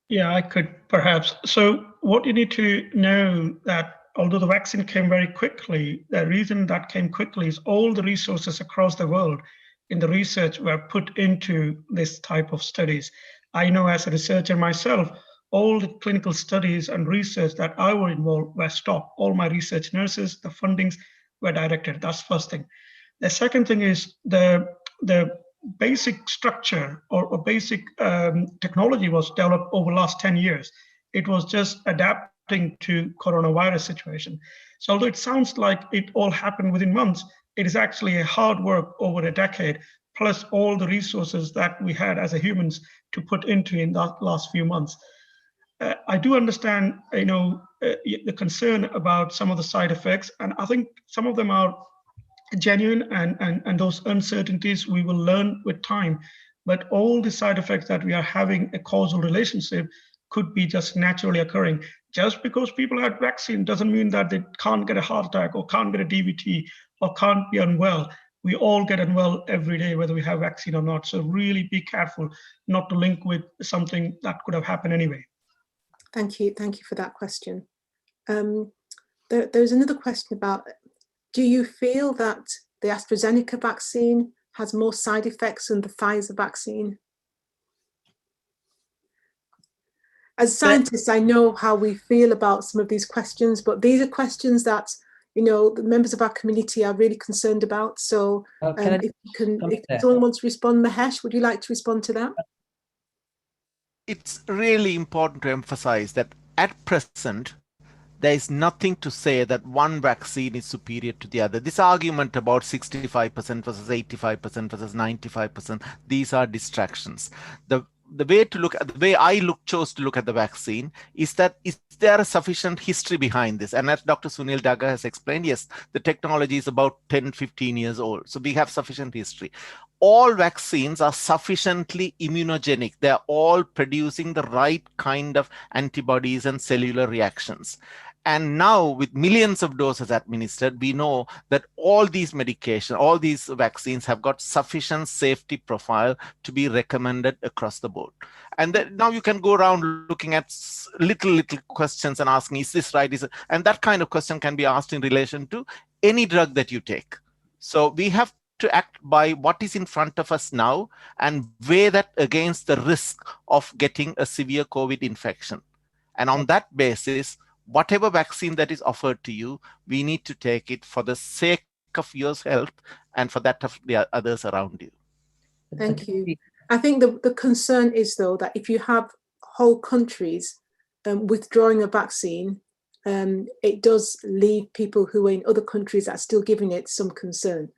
Yeah, I could perhaps. So what you need to know that although the vaccine came very quickly, the reason that came quickly is all the resources across the world in the research were put into this type of studies. I know as a researcher myself, all the clinical studies and research that I were involved were stopped. All my research nurses, the fundings were directed. That's first thing. The second thing is the basic structure or basic technology was developed over the last 10 years. It was just adapting to coronavirus situation. So although it sounds like it all happened within months, it is actually a hard work over a decade, plus all the resources that we had as a humans to put into in that last few months. I do understand, the concern about some of the side effects, and I think some of them are genuine, and those uncertainties we will learn with time. But all the side effects that we are having a causal relationship could be just naturally occurring. Just because people had vaccine doesn't mean that they can't get a heart attack or can't get a DVT or can't be unwell. We all get unwell every day, whether we have vaccine or not. So really be careful not to link with something that could have happened anyway. Thank you for that question. There's another question about, do you feel that the AstraZeneca vaccine has more side effects than the Pfizer vaccine? As scientists, I know how we feel about some of these questions, but these are questions that, the members of our community are really concerned about. So if someone wants to respond, Mahesh, would you like to respond to that? It's really important to emphasize that at present, there is nothing to say that one vaccine is superior to the other. This argument about 65% versus 85% versus 95%, these are distractions. The way I chose to look at the vaccine is that is there a sufficient history behind this? And as Dr. Sunil Daga has explained, yes, the technology is about 10, 15 years old. So we have sufficient history. All vaccines are sufficiently immunogenic. They're all producing the right kind of antibodies and cellular reactions. And now with millions of doses administered, we know that all these medications, all these vaccines have got sufficient safety profile to be recommended across the board. And then now you can go around looking at little questions and asking, is this right? And that kind of question can be asked in relation to any drug that you take. So we have to act by what is in front of us now and weigh that against the risk of getting a severe COVID infection. And on that basis, whatever vaccine that is offered to you, we need to take it for the sake of your health and for that of the others around you. Thank you. I think the concern is, though, that if you have whole countries withdrawing a vaccine, it does leave people who are in other countries that are still giving it some concern.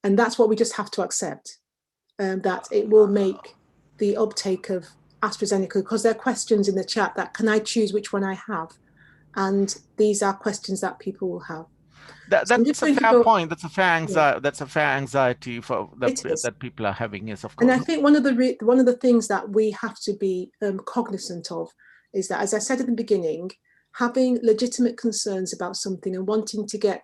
And that's what we just have to accept, that it will make the uptake of AstraZeneca, because there are questions in the chat that, can I choose which one I have? And these are questions that people will have. That's a fair point. That's a fair anxiety. That's a fair anxiety for that people are having. Yes, of course. And I think one of the things that we have to be cognizant of is that, as I said at the beginning, having legitimate concerns about something and wanting to get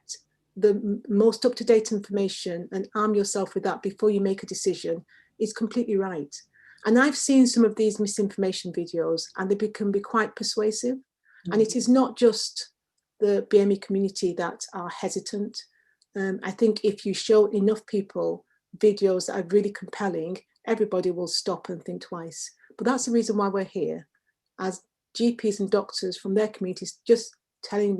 the most up-to-date information and arm yourself with that before you make a decision is completely right. And I've seen some of these misinformation videos, and they can be quite persuasive. Mm-hmm. And it is not just the BME community that are hesitant. I think if you show enough people videos that are really compelling, everybody will stop and think twice. But that's the reason why we're here, as GPs and doctors from their communities, just telling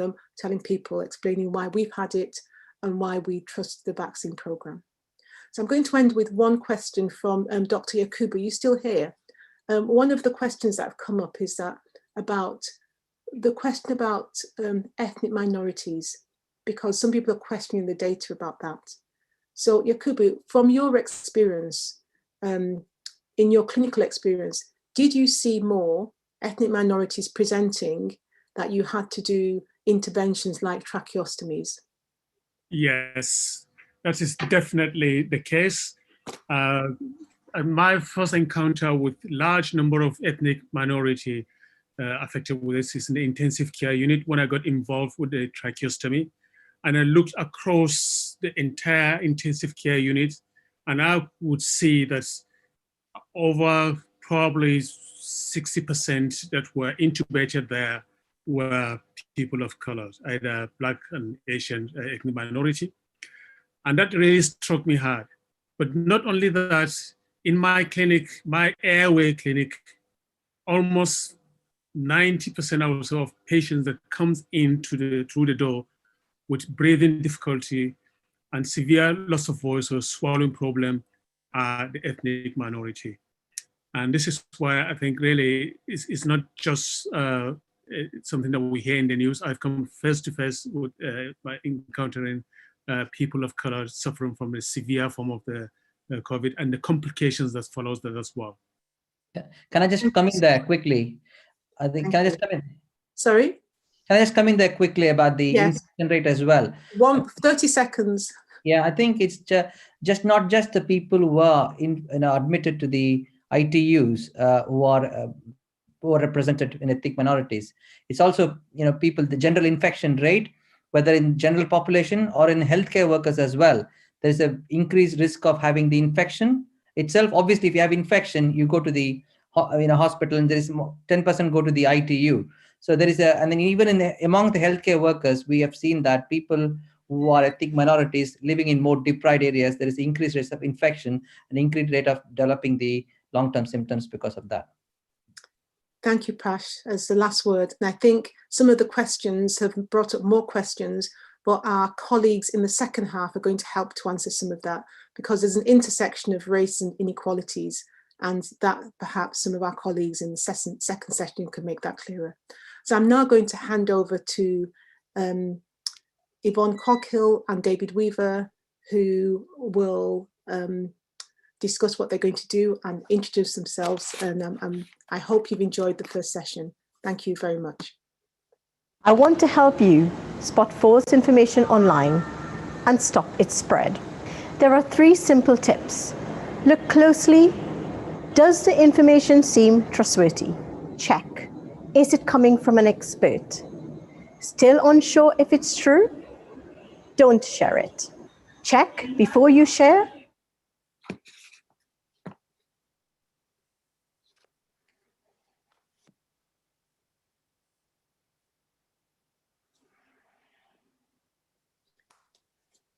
people, explaining why we've had it and why we trust the vaccine program. So I'm going to end with one question from Dr. Yakubu. Are you still here? One of the questions that have come up is that about the question about ethnic minorities, because some people are questioning the data about that. So Yakubu, from your experience, in your clinical experience, did you see more ethnic minorities presenting that you had to do interventions like tracheostomies? Yes, that is definitely the case. My first encounter with large number of ethnic minority affected with this is in the intensive care unit when I got involved with the tracheostomy. And I looked across the entire intensive care unit, and I would see that over probably 60% that were intubated there were people of color, either Black and Asian ethnic minority. And that really struck me hard. But not only that, in my clinic, my airway clinic, almost 90% or so of patients that comes in through the door with breathing difficulty and severe loss of voice or swallowing problem are the ethnic minority. And this is why I think really it's not just something that we hear in the news. I've come face to face with by encountering people of color suffering from a severe form of the COVID and the complications that follows that as well. Can I just come in there quickly? I think, can I just come in? Sorry? Can I just come in there quickly about the Yes. infection rate as well? 30 seconds. Yeah, I think it's just not just the people who are admitted to the ITUs who are represented in ethnic minorities. It's also people, the general infection rate, whether in general population or in healthcare workers as well. There's an increased risk of having the infection itself. Obviously, if you have infection, you go to the hospital, and there is 10% go to the ITU. So there is and then even among the healthcare workers, we have seen that people who are ethnic minorities living in more deprived areas, there is increased risk of infection and increased rate of developing the long-term symptoms because of that. Thank you, Prash, as the last word. And I think some of the questions have brought up more questions, but our colleagues in the second half are going to help to answer some of that, because there's an intersection of race and inequalities, and that perhaps some of our colleagues in the second session can make that clearer. So I'm now going to hand over to Yvonne Coghill and David Weaver, who will discuss what they're going to do and introduce themselves. And I hope you've enjoyed the first session. Thank you very much. I want to help you spot false information online and stop its spread. There are 3 simple tips. Look closely. Does the information seem trustworthy? Check. Is it coming from an expert? Still unsure if it's true? Don't share it. Check before you share.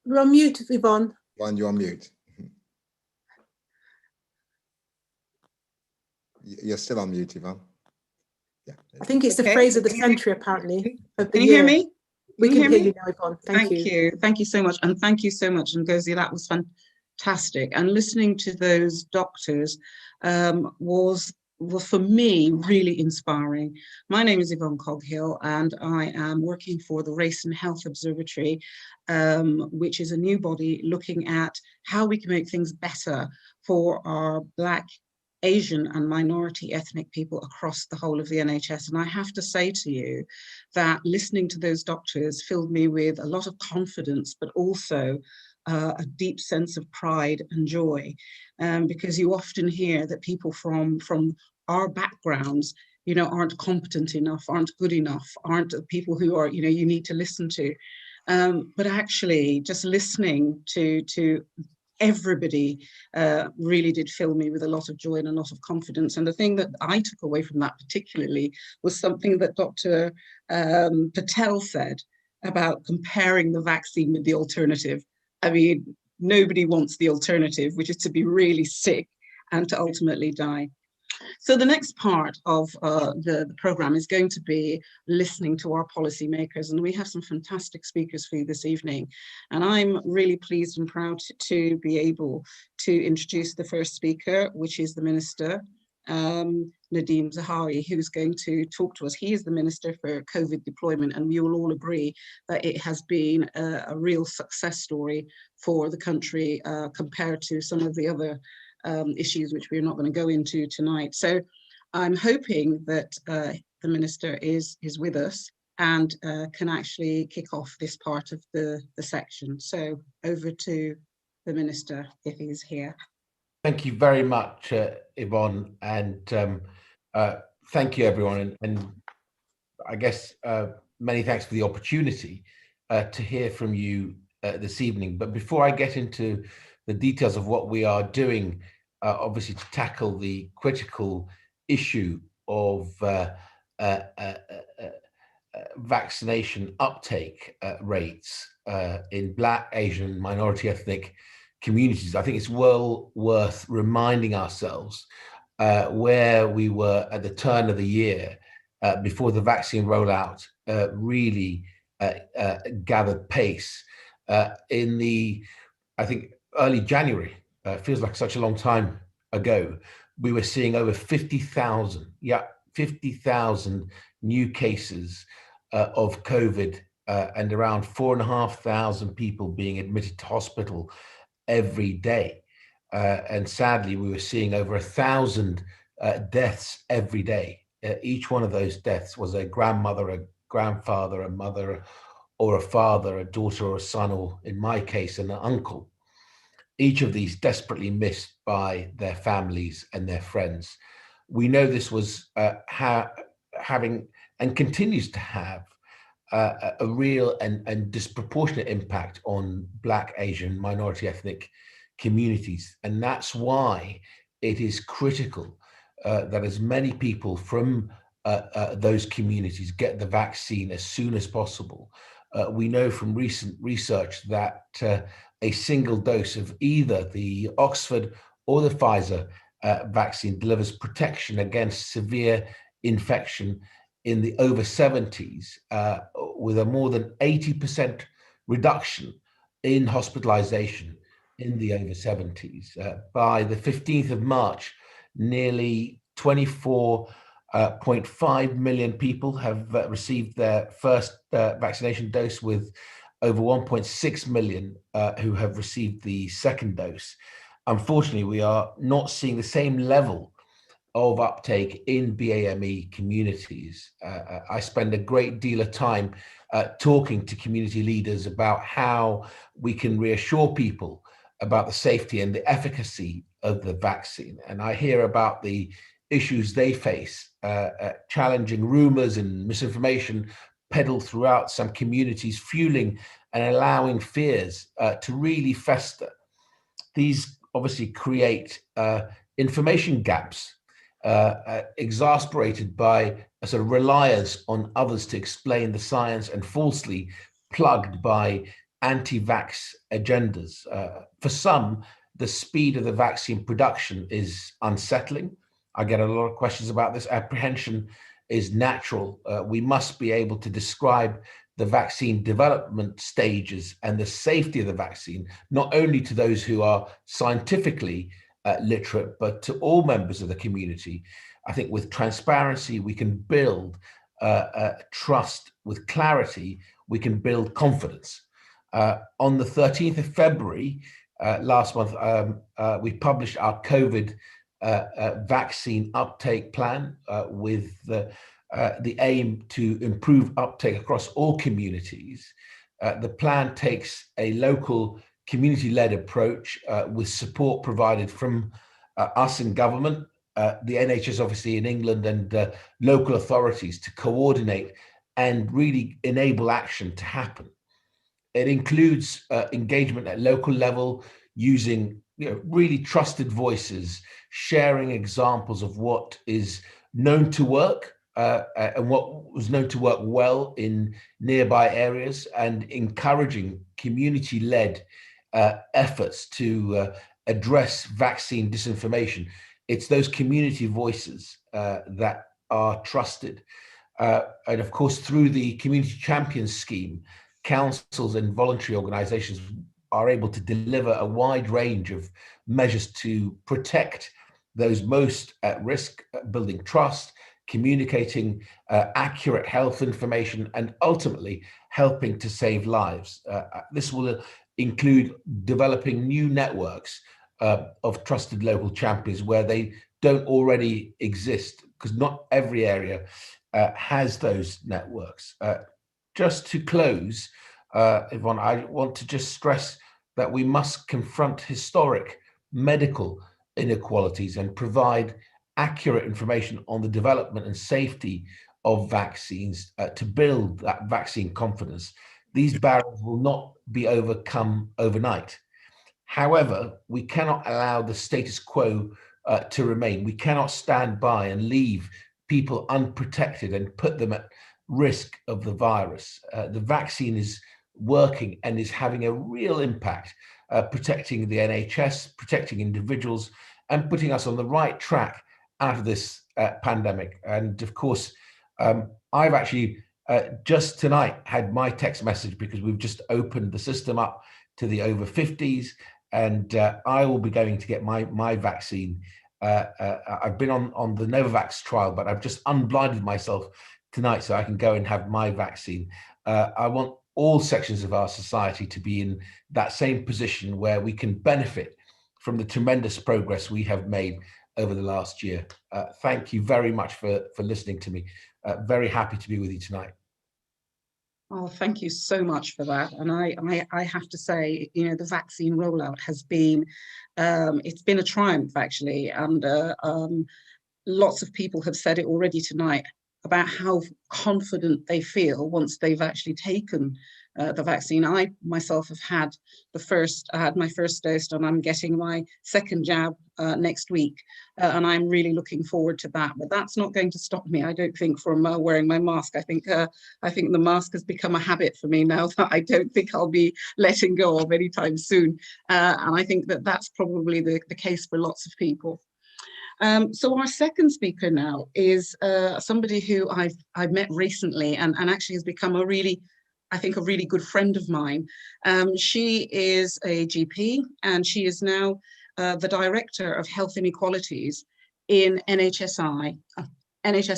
You're on mute, Yvonne. Yvonne, you're on mute. You're still on mute, Yvonne. Yeah. I think it's the phrase of the century, apparently. Can you hear me? We can hear me? you now, Yvonne. Thank you. Thank you so much. And thank you so much, Ngozi. That was fantastic. And listening to those doctors was for me really inspiring. My name is Yvonne Coghill, and I am working for the Race and Health Observatory, which is a new body looking at how we can make things better for our Black, Asian and minority ethnic people across the whole of the NHS. And I have to say to you that listening to those doctors filled me with a lot of confidence, but also a deep sense of pride and joy, because you often hear that people from our backgrounds, aren't competent enough, aren't good enough, aren't people who are, you need to listen to. But actually just listening to everybody really did fill me with a lot of joy and a lot of confidence. And the thing that I took away from that particularly was something that Dr. Patel said about comparing the vaccine with the alternative. I mean, nobody wants the alternative, which is to be really sick and to ultimately die. So the next part of the program is going to be listening to our policymakers, and we have some fantastic speakers for you this evening. And I'm really pleased and proud to be able to introduce the first speaker, which is the Minister, Nadeem Zahawi, who's going to talk to us. He is the Minister for COVID deployment, and we will all agree that it has been a real success story for the country compared to some of the other issues which we're not going to go into tonight. So I'm hoping that the Minister is with us and can actually kick off this part of the section. So over to the Minister if he's here. Thank you very much, Yvonne, and thank you everyone, and I guess many thanks for the opportunity to hear from you this evening. But before I get into the details of what we are doing, obviously to tackle the critical issue of vaccination uptake rates in Black, Asian, minority ethnic communities, I think it's well worth reminding ourselves where we were at the turn of the year before the vaccine rollout really gathered pace. In the, I think, early January, feels like such a long time ago, we were seeing over 50,000, 50,000 new cases of COVID and around 4,500 people being admitted to hospital every day. And sadly, we were seeing over 1,000 deaths every day. Each one of those deaths was a grandmother, a grandfather, a mother, or a father, a daughter or a son, or in my case, an uncle. Each of these desperately missed by their families and their friends. We know this was having and continues to have a real and disproportionate impact on Black, Asian, minority ethnic communities. And that's why it is critical that as many people from those communities get the vaccine as soon as possible. We know from recent research that a single dose of either the Oxford or the Pfizer vaccine delivers protection against severe infection in the over 70s with a more than 80% reduction in hospitalization in the over 70s. By the 15th of March, nearly 24.5 million people have received their first vaccination dose, with over 1.6 million who have received the second dose. Unfortunately, we are not seeing the same level of uptake in BAME communities. I spend a great deal of time talking to community leaders about how we can reassure people about the safety and the efficacy of the vaccine. And I hear about the issues they face, challenging rumors and misinformation peddled throughout some communities, fueling and allowing fears to really fester. These obviously create information gaps, exasperated by a sort of reliance on others to explain the science, and falsely plugged by anti-vax agendas. For some, the speed of the vaccine production is unsettling. I get a lot of questions about this. Apprehension is natural. We must be able to describe the vaccine development stages and the safety of the vaccine, not only to those who are scientifically literate, but to all members of the community. I think with transparency, we can build trust. With clarity, we can build confidence. On the 13th of February last month, we published our COVID vaccine uptake plan with the aim to improve uptake across all communities. The plan takes a local community-led approach with support provided from us in government, the NHS obviously in England, and local authorities to coordinate and really enable action to happen. It includes engagement at local level, using really trusted voices, sharing examples of what is known to work and what was known to work well in nearby areas, and encouraging community-led efforts to address vaccine disinformation. It's those community voices that are trusted. And of course, through the Community Champions Scheme, councils and voluntary organizations are able to deliver a wide range of measures to protect those most at risk, building trust, communicating accurate health information, and ultimately helping to save lives. This will include developing new networks of trusted local champions where they don't already exist, because not every area has those networks. Just to close, Yvonne, I want to just stress that we must confront historic medical inequalities and provide accurate information on the development and safety of vaccines to build that vaccine confidence. These barriers will not be overcome overnight. However, we cannot allow the status quo to remain. We cannot stand by and leave people unprotected and put them at risk of the virus. The vaccine is working and is having a real impact, protecting the NHS, protecting individuals, and putting us on the right track out of this pandemic. And of course, I've actually just tonight had my text message because we've just opened the system up to the over 50s, and I will be going to get my vaccine. I've been on the Novavax trial, but I've just unblinded myself tonight so I can go and have my vaccine. I want all sections of our society to be in that same position where we can benefit from the tremendous progress we have made over the last year. Thank you very much for listening to me. Very happy to be with you tonight. Oh, thank you so much for that. And I have to say, you know, the vaccine rollout has been, it's been a triumph actually. And lots of people have said it already tonight about how confident they feel once they've actually taken the vaccine. I myself have had I had my first dose, and I'm getting my second jab next week. And I'm really looking forward to that. But that's not going to stop me, I don't think, from wearing my mask. I think the mask has become a habit for me now that I don't think I'll be letting go of anytime soon. And I think that that's probably the case for lots of people. So our second speaker now is somebody who I've met recently and actually has become a really good friend of mine. She is a GP, and she is now the Director of Health Inequalities in NHS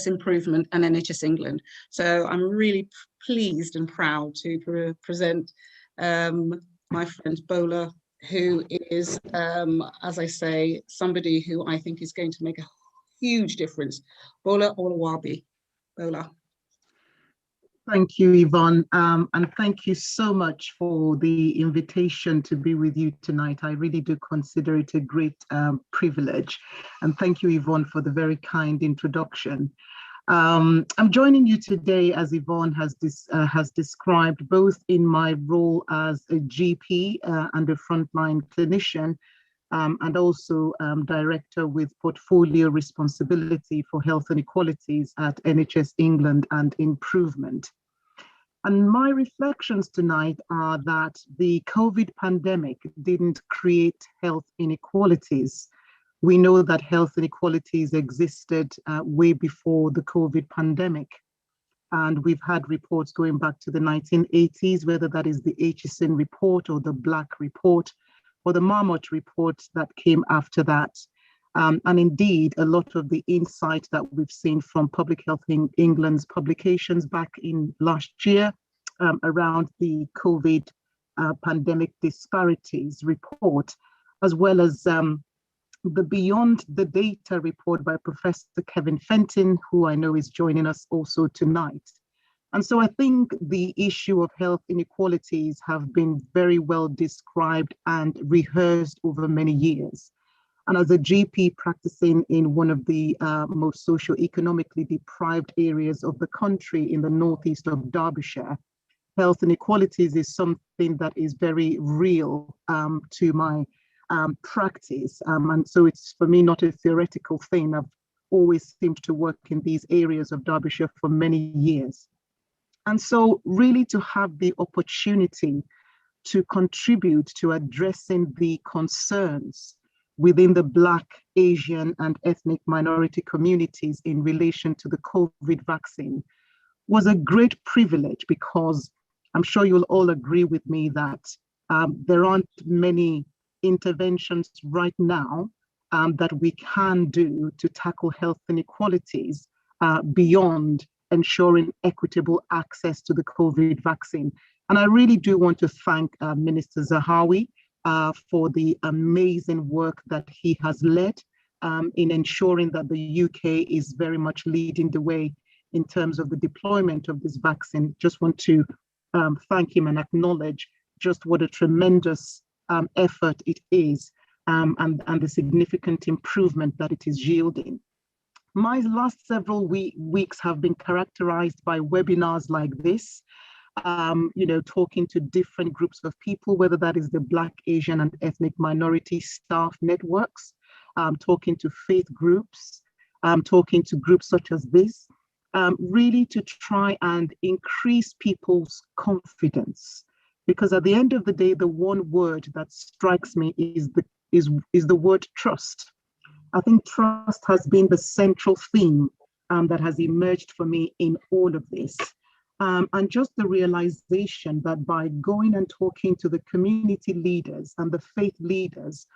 Improvement and NHS England. So I'm really pleased and proud to present my friend Bola, who is, as I say, somebody who I think is going to make a huge difference. Bola Olawabi. Bola. Thank you, Yvonne, and thank you so much for the invitation to be with you tonight. I really do consider it a great privilege. And thank you, Yvonne, for the very kind introduction. I'm joining you today, as Yvonne has described, both in my role as a GP and a frontline clinician, and also director with portfolio responsibility for health inequalities at NHS England and Improvement. And my reflections tonight are that the COVID pandemic didn't create health inequalities. We know that health inequalities existed way before the COVID pandemic. And we've had reports going back to the 1980s, whether that is the Aitchison report or the Black report, or the Marmot report that came after that. And indeed, a lot of the insight that we've seen from Public Health in England's publications back in last year around the COVID pandemic disparities report, as well as the Beyond the Data report by Professor Kevin Fenton, who I know is joining us also tonight. And so I think the issue of health inequalities have been very well described and rehearsed over many years. And as a GP practicing in one of the most socioeconomically deprived areas of the country in the northeast of Derbyshire, health inequalities is something that is very real to my practice. And so it's for me not a theoretical thing. I've always seemed to work in these areas of Derbyshire for many years. And so really to have the opportunity to contribute to addressing the concerns within the Black, Asian, and ethnic minority communities in relation to the COVID vaccine was a great privilege, because I'm sure you'll all agree with me that there aren't many interventions right now that we can do to tackle health inequalities beyond ensuring equitable access to the COVID vaccine. And I really do want to thank Minister Zahawi for the amazing work that he has led in ensuring that the UK is very much leading the way in terms of the deployment of this vaccine. Just want to thank him and acknowledge just what a tremendous effort it is and the significant improvement that it is yielding. My last several weeks have been characterized by webinars like this, talking to different groups of people, whether that is the Black, Asian, and ethnic minority staff networks, talking to faith groups, talking to groups such as this, really to try and increase people's confidence. Because at the end of the day, the one word that strikes me is the word trust. I think trust has been the central theme that has emerged for me in all of this. And just the realization that by going and talking to the community leaders and the faith leaders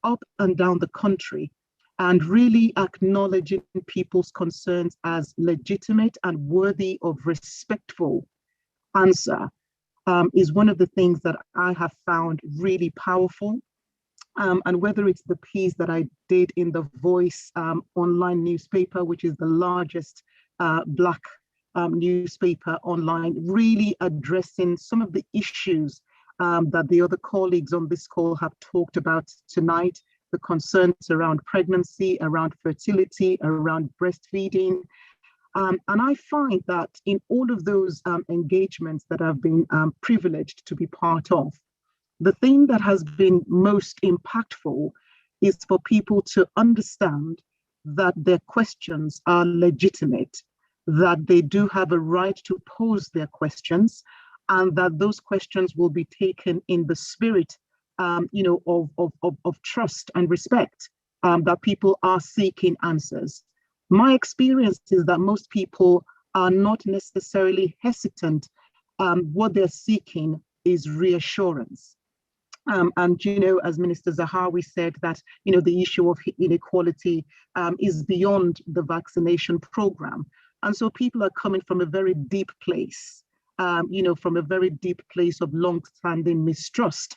up and down the country, and really acknowledging people's concerns as legitimate and worthy of respectful answer, is one of the things that I have found really powerful. And whether it's the piece that I did in the Voice online newspaper, which is the largest Black newspaper online, really addressing some of the issues that the other colleagues on this call have talked about tonight, the concerns around pregnancy, around fertility, around breastfeeding. And I find that in all of those engagements that I've been privileged to be part of, the thing that has been most impactful is for people to understand that their questions are legitimate, that they do have a right to pose their questions, and that those questions will be taken in the spirit of trust and respect, that people are seeking answers. My experience is that most people are not necessarily hesitant. What they're seeking is reassurance. And, as Minister Zahawi said, that, the issue of inequality is beyond the vaccination program. And so people are coming from a very deep place, from a very deep place of long-standing mistrust.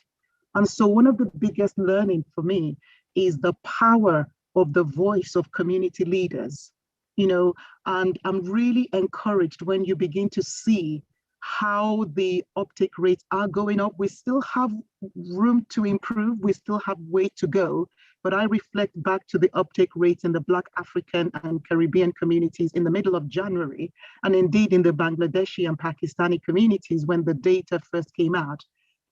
And so one of the biggest learning for me is the power of the voice of community leaders, and I'm really encouraged when you begin to see how the uptake rates are going up. We still have room to improve. We still have way to go. But I reflect back to the uptake rates in the Black, African and Caribbean communities in the middle of January, and indeed in the Bangladeshi and Pakistani communities when the data first came out.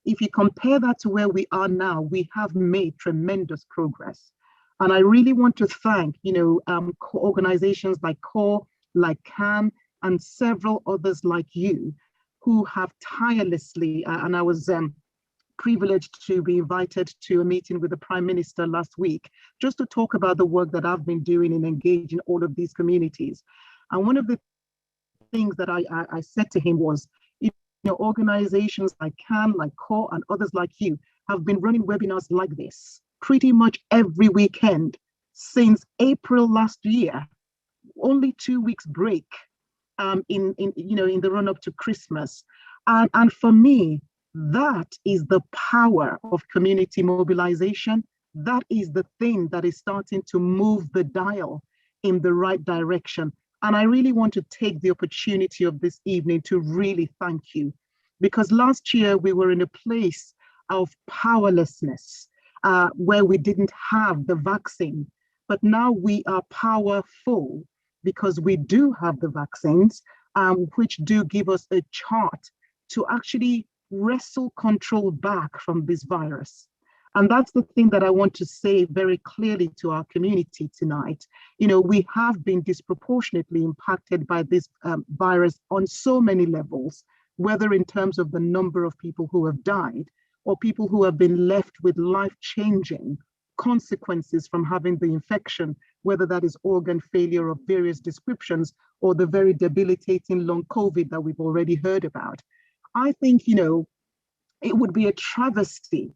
If you compare that to where we are now, we have made tremendous progress. And I really want to thank, organizations like CORE, like CAM, and several others like you, who have tirelessly, and I was privileged to be invited to a meeting with the Prime Minister last week, just to talk about the work that I've been doing in engaging all of these communities. And one of the things that I said to him was, organizations like CAN, like CORE, and others like you have been running webinars like this pretty much every weekend since April last year, only 2 weeks break in the run up to Christmas. And for me, that is the power of community mobilization. That is the thing that is starting to move the dial in the right direction. And I really want to take the opportunity of this evening to really thank you, because last year we were in a place of powerlessness where we didn't have the vaccine, but now we are powerful because we do have the vaccines, which do give us a chart to actually wrestle control back from this virus. And that's the thing that I want to say very clearly to our community tonight. We have been disproportionately impacted by this virus on so many levels, whether in terms of the number of people who have died or people who have been left with life-changing consequences from having the infection, whether that is organ failure of various descriptions or the very debilitating long COVID that we've already heard about. I think, it would be a travesty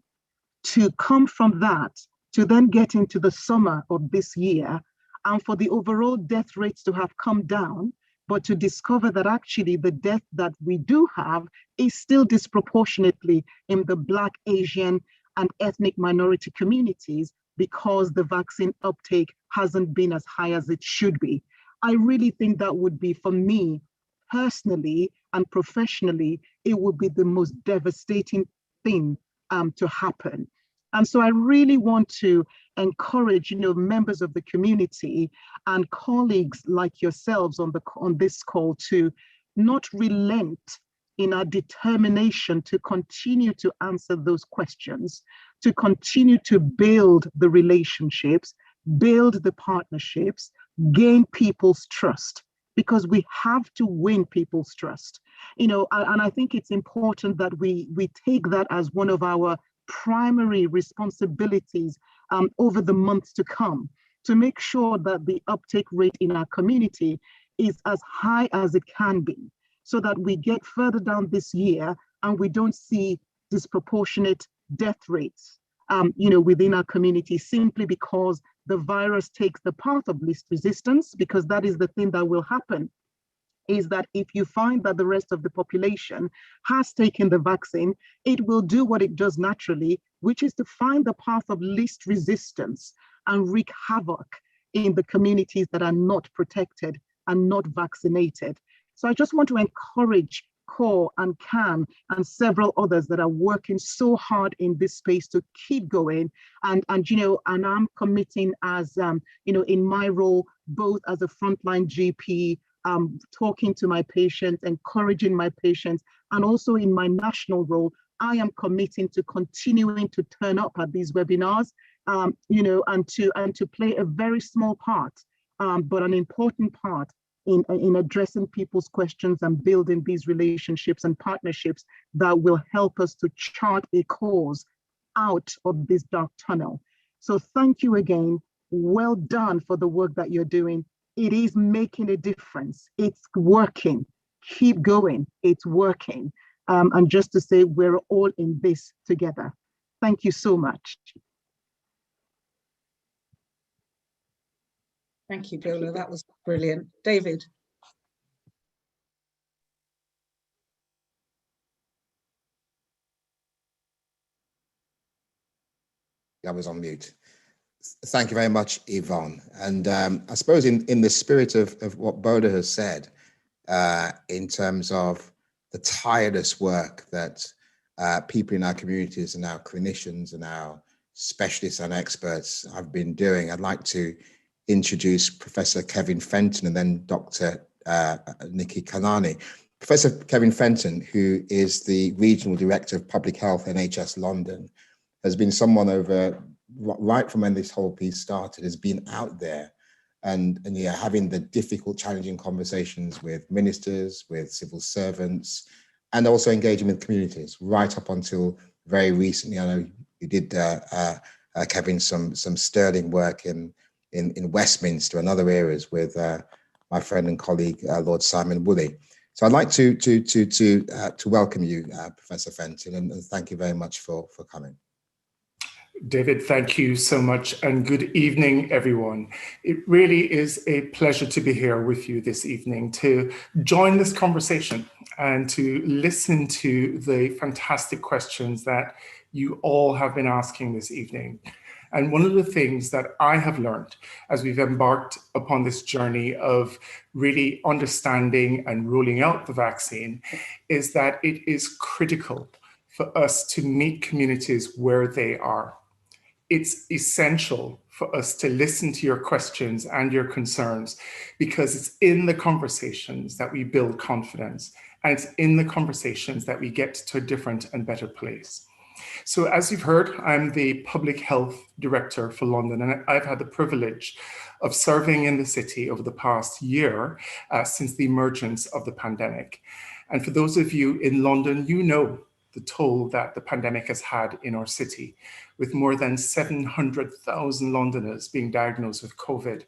to come from that to then get into the summer of this year and for the overall death rates to have come down, but to discover that actually the death that we do have is still disproportionately in the Black, Asian, and ethnic minority communities because the vaccine uptake hasn't been as high as it should be. I really think that would be, for me, personally and professionally, it would be the most devastating thing to happen. And so I really want to encourage, members of the community and colleagues like yourselves on this call to not relent in our determination to continue to answer those questions, to continue to build the relationships, build the partnerships, gain people's trust, because we have to win people's trust. And I think it's important that we take that as one of our primary responsibilities over the months to come, to make sure that the uptake rate in our community is as high as it can be, so that we get further down this year and we don't see disproportionate death rates, within our community, simply because the virus takes the path of least resistance, because that is the thing that will happen, is that if you find that the rest of the population has taken the vaccine, it will do what it does naturally, which is to find the path of least resistance and wreak havoc in the communities that are not protected and not vaccinated. So I just want to encourage CORE and CAN and several others that are working so hard in this space to keep going. And I'm committing as, in my role, both as a frontline GP, talking to my patients, encouraging my patients, and also in my national role, I am committing to continuing to turn up at these webinars, and to play a very small part, but an important part in addressing people's questions and building these relationships and partnerships that will help us to chart a course out of this dark tunnel. So thank you again. Well done for the work that you're doing. It is making a difference. It's working. Keep going. It's working. And just to say, we're all in this together. Thank you so much. Thank you, Bola. That was brilliant. David. I was on mute. Thank you very much, Yvonne. And I suppose in the spirit of what Bola has said, in terms of the tireless work that people in our communities and our clinicians and our specialists and experts have been doing, I'd like to introduce Professor Kevin Fenton and then Dr. Nikki Kanani. Professor Kevin Fenton, who is the Regional Director of Public Health, NHS London, has been someone over, right from when this whole piece started, has been out there and having the difficult, challenging conversations with ministers, with civil servants, and also engaging with communities right up until very recently. I know you did, Kevin, some sterling work in Westminster and other areas with my friend and colleague, Lord Simon Woolley. So I'd like to welcome you, Professor Fenton, and thank you very much for coming. David, thank you so much, and good evening, everyone. It really is a pleasure to be here with you this evening to join this conversation and to listen to the fantastic questions that you all have been asking this evening. And one of the things that I have learned as we've embarked upon this journey of really understanding and rolling out the vaccine is that it is critical for us to meet communities where they are. It's essential for us to listen to your questions and your concerns, because it's in the conversations that we build confidence, and it's in the conversations that we get to a different and better place. So as you've heard, I'm the Public Health Director for London, and I've had the privilege of serving in the city over the past year since the emergence of the pandemic. And for those of you in London, you know the toll that the pandemic has had in our city, with more than 700,000 Londoners being diagnosed with COVID,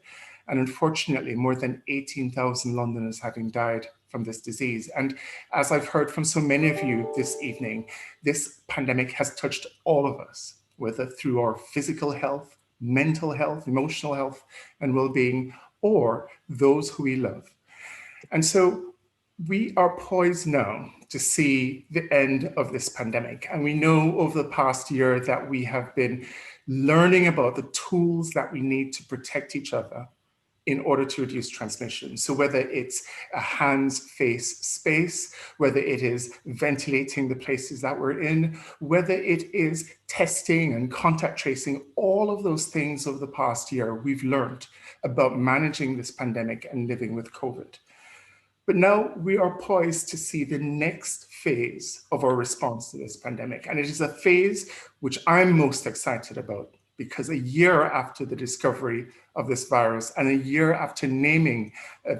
and unfortunately more than 18,000 Londoners having died from this disease. And as I've heard from so many of you this evening, this pandemic has touched all of us, whether through our physical health, mental health, emotional health, and well-being, or those who we love. And so we are poised now to see the end of this pandemic. And we know over the past year that we have been learning about the tools that we need to protect each other in order to reduce transmission. So whether it's a hands-face space, whether it is ventilating the places that we're in, whether it is testing and contact tracing, all of those things over the past year, we've learned about managing this pandemic and living with COVID. But now we are poised to see the next phase of our response to this pandemic. And it is a phase which I'm most excited about, because a year after the discovery of this virus and a year after naming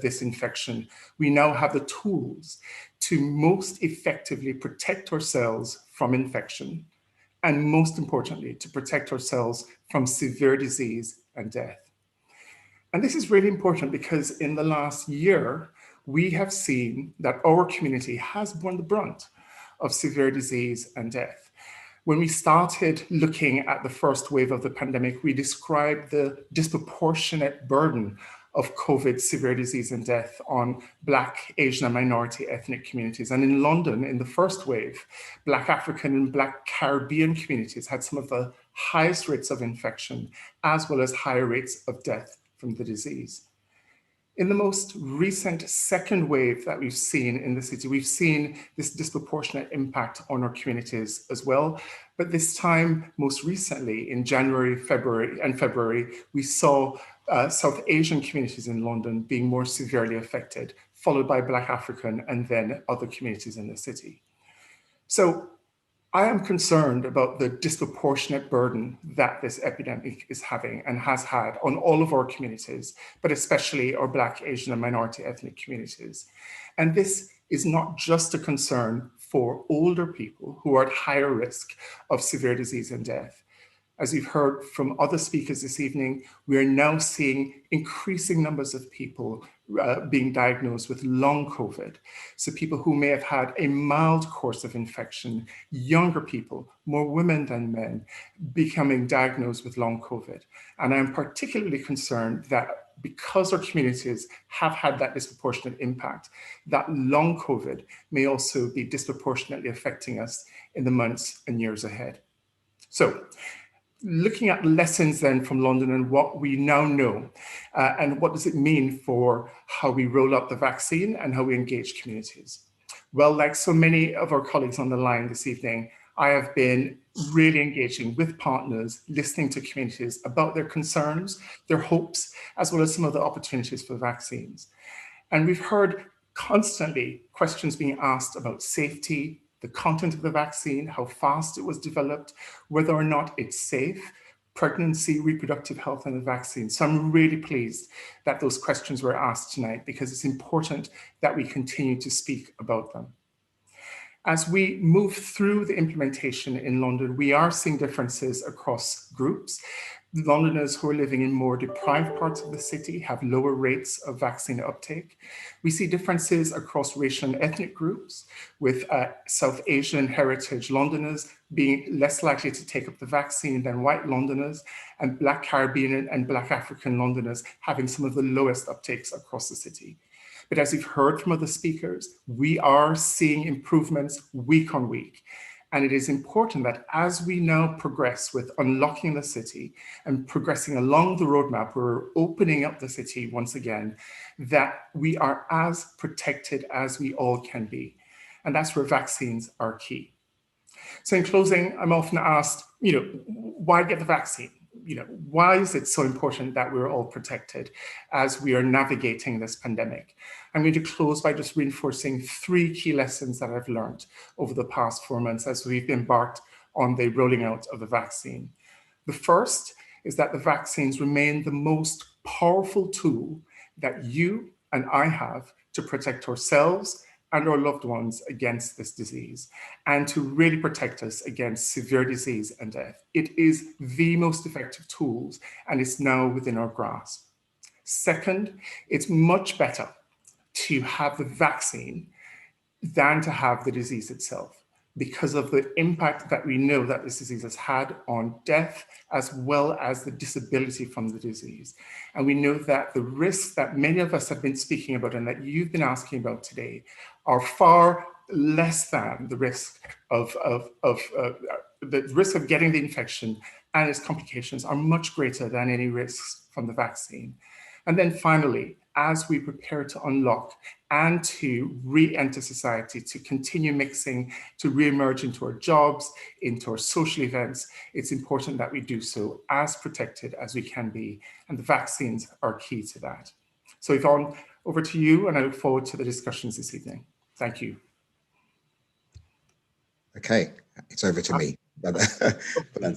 this infection, we now have the tools to most effectively protect ourselves from infection, and most importantly, to protect ourselves from severe disease and death. And this is really important because in the last year, we have seen that our community has borne the brunt of severe disease and death. When we started looking at the first wave of the pandemic, we described the disproportionate burden of COVID severe disease and death on Black, Asian, and minority ethnic communities. And in London, in the first wave, Black African and Black Caribbean communities had some of the highest rates of infection, as well as higher rates of death from the disease. In the most recent second wave that we've seen in the city, we've seen this disproportionate impact on our communities as well. But this time, most recently, in January, February, we saw South Asian communities in London being more severely affected, followed by Black African and then other communities in the city. So I am concerned about the disproportionate burden that this epidemic is having and has had on all of our communities, but especially our Black, Asian, and minority ethnic communities. And this is not just a concern for older people who are at higher risk of severe disease and death. As you've heard from other speakers this evening, we are now seeing increasing numbers of people being diagnosed with long COVID. So people who may have had a mild course of infection, younger people, more women than men, becoming diagnosed with long COVID. And I'm particularly concerned that because our communities have had that disproportionate impact, that long COVID may also be disproportionately affecting us in the months and years ahead. So, looking at lessons then from London and what we now know, and what does it mean for how we roll out the vaccine and how we engage communities? Well, like so many of our colleagues on the line this evening, I have been really engaging with partners, listening to communities about their concerns, their hopes, as well as some of the opportunities for vaccines. And we've heard constantly questions being asked about safety, the content of the vaccine, how fast it was developed, whether or not it's safe, pregnancy, reproductive health, and the vaccine. So I'm really pleased that those questions were asked tonight because it's important that we continue to speak about them. As we move through the implementation in London, we are seeing differences across groups. Londoners who are living in more deprived parts of the city have lower rates of vaccine uptake. We see differences across racial and ethnic groups, with South Asian heritage Londoners being less likely to take up the vaccine than white Londoners, and Black Caribbean and Black African Londoners having some of the lowest uptakes across the city. But as you've heard from other speakers, we are seeing improvements week on week. And it is important that as we now progress with unlocking the city and progressing along the roadmap, we're opening up the city once again, that we are as protected as we all can be. And that's where vaccines are key. So in closing, I'm often asked, why get the vaccine? Why is it so important that we're all protected as we are navigating this pandemic? I'm going to close by just reinforcing 3 key lessons that I've learned over the past 4 months as we've embarked on the rolling out of the vaccine. The first is that the vaccines remain the most powerful tool that you and I have to protect ourselves and our loved ones against this disease, and to really protect us against severe disease and death. It is the most effective tools, and it's now within our grasp. Second, it's much better to have the vaccine than to have the disease itself, because of the impact that we know that this disease has had on death, as well as the disability from the disease. And we know that the risks that many of us have been speaking about and that you've been asking about today are far less than the risk of getting the infection, and its complications are much greater than any risks from the vaccine. And then finally, as we prepare to unlock and to re-enter society, to continue mixing, to re-emerge into our jobs, into our social events, it's important that we do so as protected as we can be. And the vaccines are key to that. So Yvonne, over to you, and I look forward to the discussions this evening. Thank you. Okay, it's over to me. but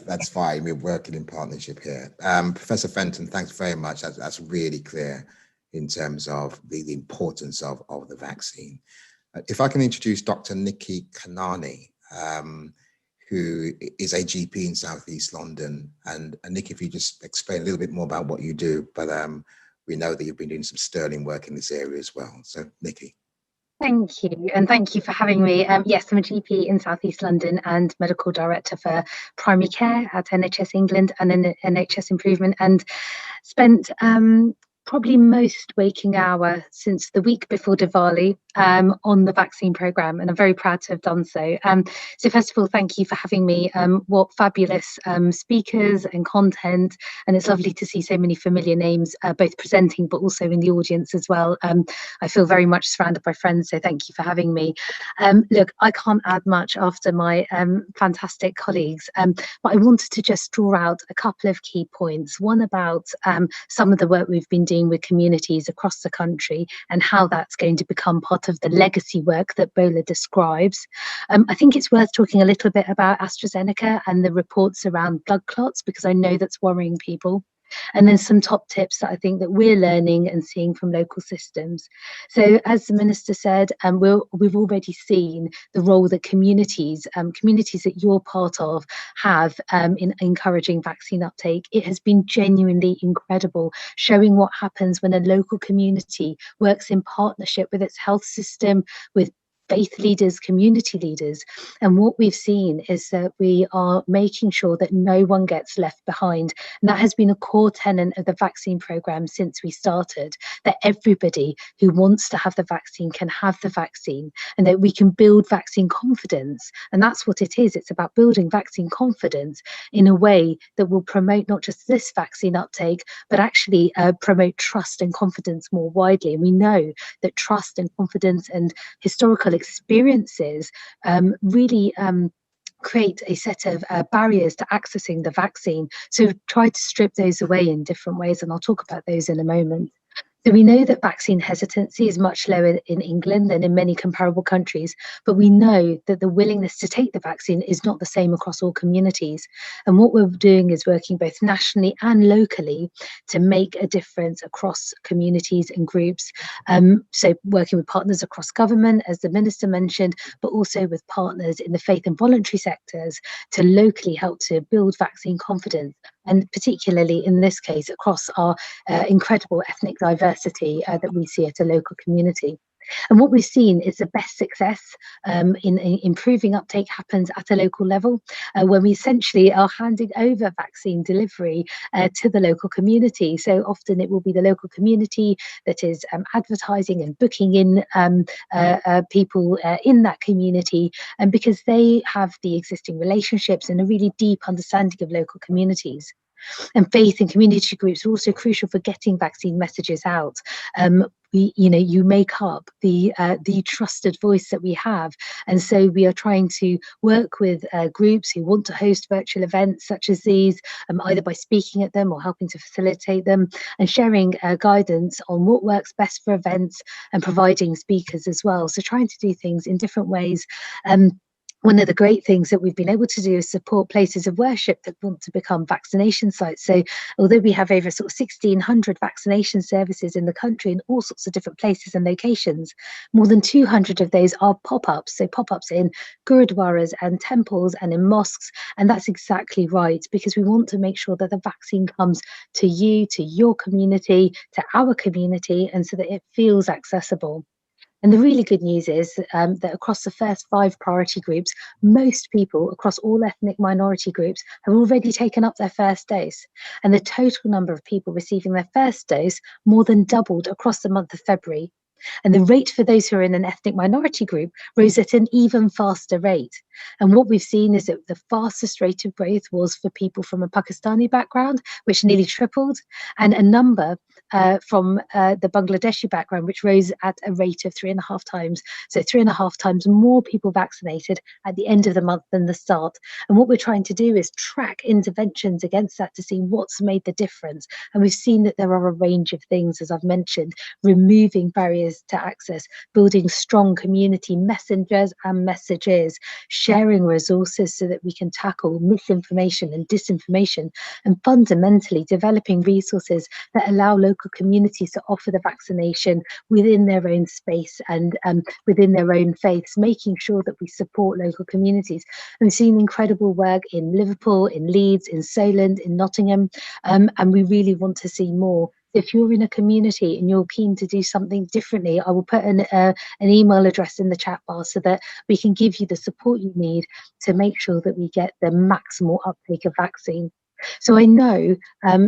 that's fine. We're working in partnership here. Professor Fenton, thanks very much. That's really clear in terms of the importance of the vaccine. If I can introduce Dr. Nikki Kanani, who is a GP in Southeast London. And Nikki, if you just explain a little bit more about what you do, but we know that you've been doing some sterling work in this area as well. So Nikki. Thank you, and thank you for having me. Yes, I'm a GP in South East London and medical director for primary care at NHS England and NHS Improvement, and spent probably most waking hour since the week before Diwali on the vaccine programme, and I'm very proud to have done so. So first of all, thank you for having me. What fabulous speakers and content, and it's lovely to see so many familiar names both presenting but also in the audience as well. I feel very much surrounded by friends, so thank you for having me. Look, I can't add much after my fantastic colleagues, but I wanted to just draw out a couple of key points. One about some of the work we've been doing with communities across the country and how that's going to become part of the legacy work that Bola describes. I think it's worth talking a little bit about AstraZeneca and the reports around blood clots, because I know that's worrying people. And then some top tips that I think that we're learning and seeing from local systems. So as the Minister said, we've already seen the role that communities that you're part of have in encouraging vaccine uptake. It has been genuinely incredible, showing what happens when a local community works in partnership with its health system, with faith leaders, community leaders. And what we've seen is that we are making sure that no one gets left behind. And that has been a core tenet of the vaccine programme since we started, that everybody who wants to have the vaccine can have the vaccine, and that we can build vaccine confidence. And that's what it is. It's about building vaccine confidence in a way that will promote not just this vaccine uptake, but actually promote trust and confidence more widely. And we know that trust and confidence and historical experiences really create a set of barriers to accessing the vaccine. So try to strip those away in different ways, and I'll talk about those in a moment. So we know that vaccine hesitancy is much lower in England than in many comparable countries, but we know that the willingness to take the vaccine is not the same across all communities. And what we're doing is working both nationally and locally to make a difference across communities and groups. So working with partners across government, as the Minister mentioned, but also with partners in the faith and voluntary sectors to locally help to build vaccine confidence, and particularly in this case across our incredible ethnic diversity that we see at a local community. And what we've seen is the best success in improving uptake happens at a local level, when we essentially are handing over vaccine delivery to the local community. So often it will be the local community that is advertising and booking in people in that community, and because they have the existing relationships and a really deep understanding of local communities. And faith and community groups are also crucial for getting vaccine messages out. You make up the trusted voice that we have, and so we are trying to work with groups who want to host virtual events such as these, either by speaking at them or helping to facilitate them, and sharing guidance on what works best for events, and providing speakers as well. So trying to do things in different ways. One of the great things that we've been able to do is support places of worship that want to become vaccination sites. So although we have over sort of 1,600 vaccination services in the country in all sorts of different places and locations, more than 200 of those are pop-ups. So pop-ups in gurudwaras and temples and in mosques. And that's exactly right, because we want to make sure that the vaccine comes to you, to your community, to our community, and so that it feels accessible. And the really good news is that across the first 5 priority groups, most people across all ethnic minority groups have already taken up their first dose. And the total number of people receiving their first dose more than doubled across the month of February. And the rate for those who are in an ethnic minority group rose at an even faster rate. And what we've seen is that the fastest rate of growth was for people from a Pakistani background, which nearly tripled, and a number from the Bangladeshi background, which rose at a rate of 3.5 times. So 3.5 times more people vaccinated at the end of the month than the start. And what we're trying to do is track interventions against that to see what's made the difference. And we've seen that there are a range of things, as I've mentioned, removing barriers to access, building strong community messengers and messages, sharing resources so that we can tackle misinformation and disinformation, and fundamentally developing resources that allow local communities to offer the vaccination within their own space and within their own faiths, making sure that we support local communities. And we've seen incredible work in Liverpool, in Leeds, in Solent, in Nottingham, and we really want to see more. If you're in a community and you're keen to do something differently, I will put an email address in the chat bar so that we can give you the support you need to make sure that we get the maximal uptake of vaccine. So I know,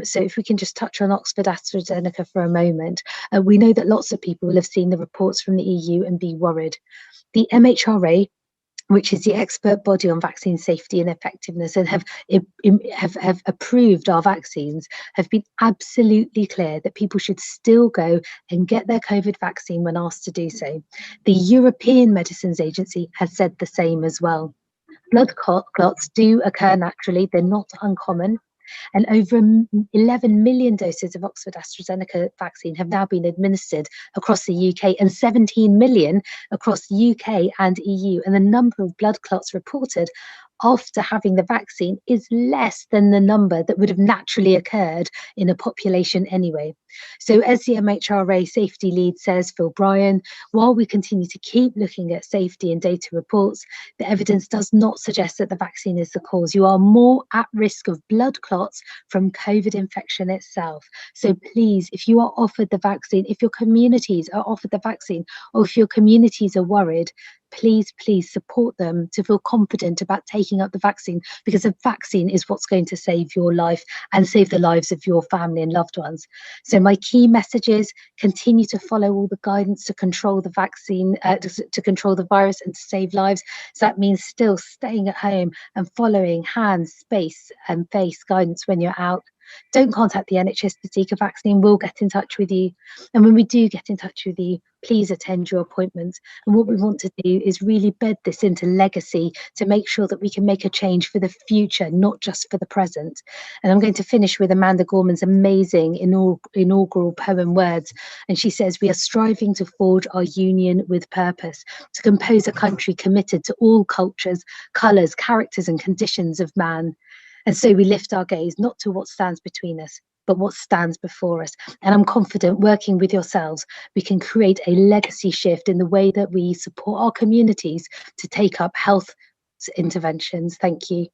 so if we can just touch on Oxford AstraZeneca for a moment, we know that lots of people will have seen the reports from the EU and be worried. The MHRA, which is the expert body on vaccine safety and effectiveness, and have approved our vaccines, have been absolutely clear that people should still go and get their COVID vaccine when asked to do so. The European Medicines Agency has said the same as well. Blood clots do occur naturally, they're not uncommon. And over 11 million doses of Oxford AstraZeneca vaccine have now been administered across the UK, and 17 million across the UK and EU. And the number of blood clots reported after having the vaccine is less than the number that would have naturally occurred in a population anyway. So as the MHRA safety lead says, Phil Bryan, while we continue to keep looking at safety and data reports, the evidence does not suggest that the vaccine is the cause. You are more at risk of blood clots from COVID infection itself. So please, if you are offered the vaccine, if your communities are offered the vaccine, or if your communities are worried, please support them to feel confident about taking up the vaccine, because the vaccine is what's going to save your life and save the lives of your family and loved ones. So my key message is continue to follow all the guidance to control the vaccine, to control the virus and to save lives. So that means still staying at home and following hand, space and face guidance when you're out. Don't contact the NHS to seek a vaccine. We'll get in touch with you. And when we do get in touch with you, please attend your appointments. And what we want to do is really bed this into legacy to make sure that we can make a change for the future, not just for the present. And I'm going to finish with Amanda Gorman's amazing inaugural poem words. And she says, we are striving to forge our union with purpose, to compose a country committed to all cultures, colours, characters and conditions of man. And so we lift our gaze not to what stands between us, but what stands before us. And I'm confident, working with yourselves, we can create a legacy shift in the way that we support our communities to take up health interventions. Thank you.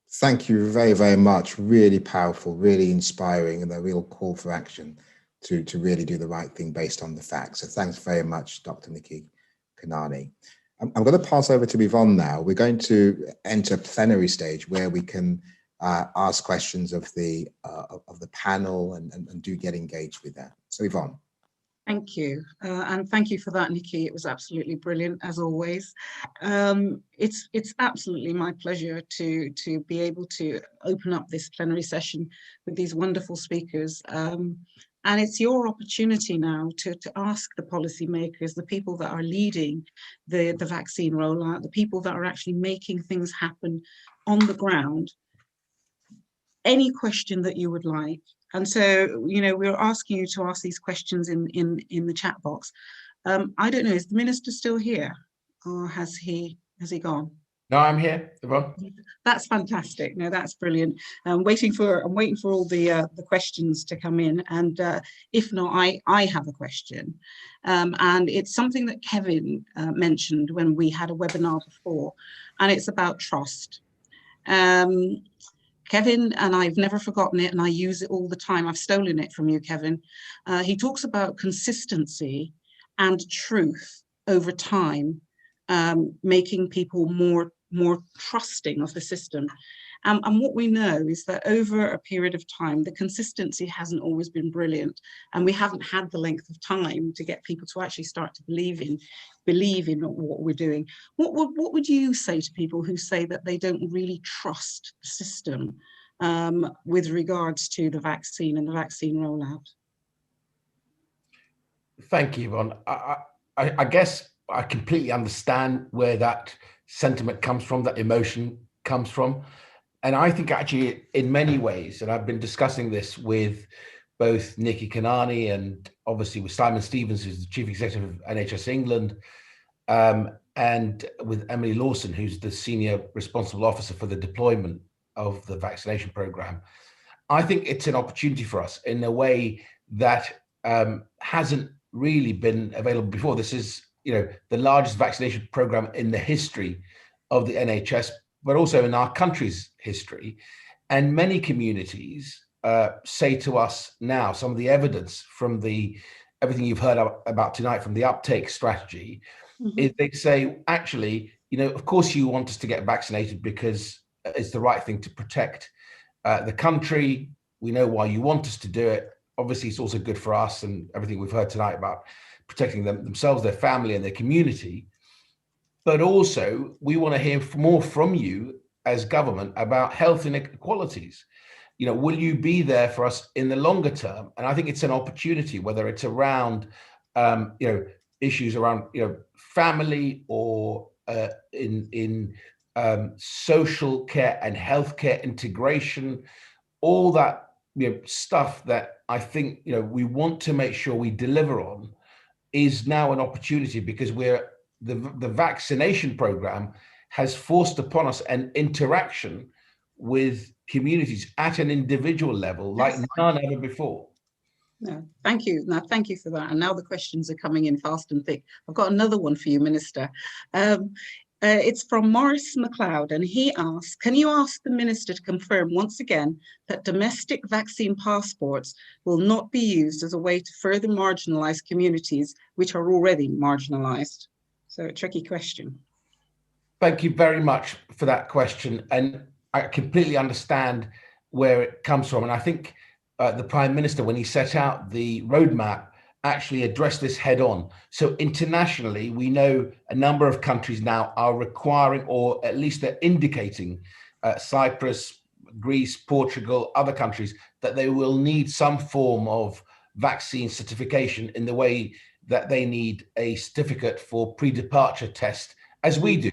Thank you very, very much. Really powerful, really inspiring, and a real call for action to really do the right thing based on the facts. So thanks very much, Dr. Nikki Kanani. I'm going to pass over to Yvonne now. We're going to enter plenary stage where we can ask questions of the panel and do get engaged with that. So Yvonne. Thank you. And thank you for that, Nikki. It was absolutely brilliant, as always. It's absolutely my pleasure to be able to open up this plenary session with these wonderful speakers. And it's your opportunity now to ask the policymakers, the people that are leading the vaccine rollout, the people that are actually making things happen on the ground, any question that you would like. And so, you know, we're asking you to ask these questions in the chat box. I don't know, is the minister still here, or has he gone? No, I'm here, Yvonne. That's fantastic. No, that's brilliant. I'm waiting for all the questions to come in, and if not, I have a question, and it's something that Kevin mentioned when we had a webinar before, and it's about trust. Kevin, and I've never forgotten it, and I use it all the time. I've stolen it from you, Kevin. He talks about consistency and truth over time, making people more trusting of the system. And what we know is that over a period of time, the consistency hasn't always been brilliant, and we haven't had the length of time to get people to actually start to believe in what we're doing. What would you say to people who say that they don't really trust the system? with regards to the vaccine and the vaccine rollout? Thank you, Yvonne. I guess I completely understand where that sentiment comes from, that emotion comes from. And I think actually in many ways, and I've been discussing this with both Nikki Kanani and obviously with Simon Stevens, who's the Chief Executive of NHS England, and with Emily Lawson, who's the Senior Responsible Officer for the deployment of the vaccination program. I think it's an opportunity for us in a way that hasn't really been available before. This is, the largest vaccination program in the history of the NHS, but also in our country's history. And many communities say to us now, some of the evidence from everything you've heard about tonight from the Uptake strategy, is they say, actually, of course you want us to get vaccinated because it's the right thing to protect the country. We know why you want us to do it. Obviously, it's also good for us and everything we've heard tonight about protecting themselves, their family, and their community. But also, we want to hear more from you as government about health inequalities. Will you be there for us in the longer term? And I think it's an opportunity, whether it's around, issues around, family or in social care and healthcare integration, all that stuff that I think we want to make sure we deliver on, is now an opportunity, because the vaccination program has forced upon us an interaction with communities at an individual level like none ever before. No, thank you. No, thank you for that. And now the questions are coming in fast and thick. I've got another one for you, Minister. It's from Morris McLeod, and he asks, can you ask the Minister to confirm once again that domestic vaccine passports will not be used as a way to further marginalise communities which are already marginalised? So a tricky question. Thank you very much for that question. And I completely understand where it comes from. And I think the Prime Minister, when he set out the roadmap, actually addressed this head on. So internationally, we know a number of countries now are requiring, or at least they're indicating, Cyprus, Greece, Portugal, other countries, that they will need some form of vaccine certification in the way that they need a certificate for pre-departure test, as we do.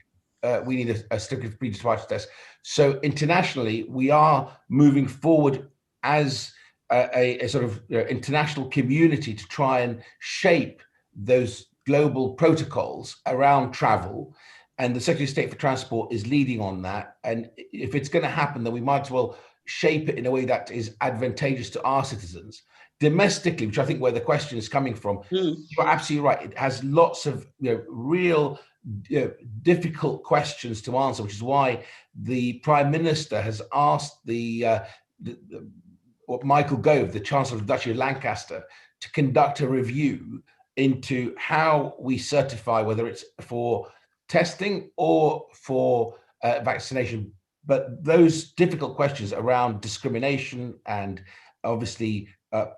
We need a certificate of pre-departure test. So internationally, we are moving forward as a sort of international community to try and shape those global protocols around travel. And the Secretary of State for Transport is leading on that. And if it's going to happen, then we might as well shape it in a way that is advantageous to our citizens. Domestically, which I think where the question is coming from, you're absolutely right. It has lots of real difficult questions to answer, which is why the Prime Minister has asked Michael Gove, the Chancellor of the Duchy of Lancaster, to conduct a review into how we certify, whether it's for testing or for vaccination. But those difficult questions around discrimination and obviously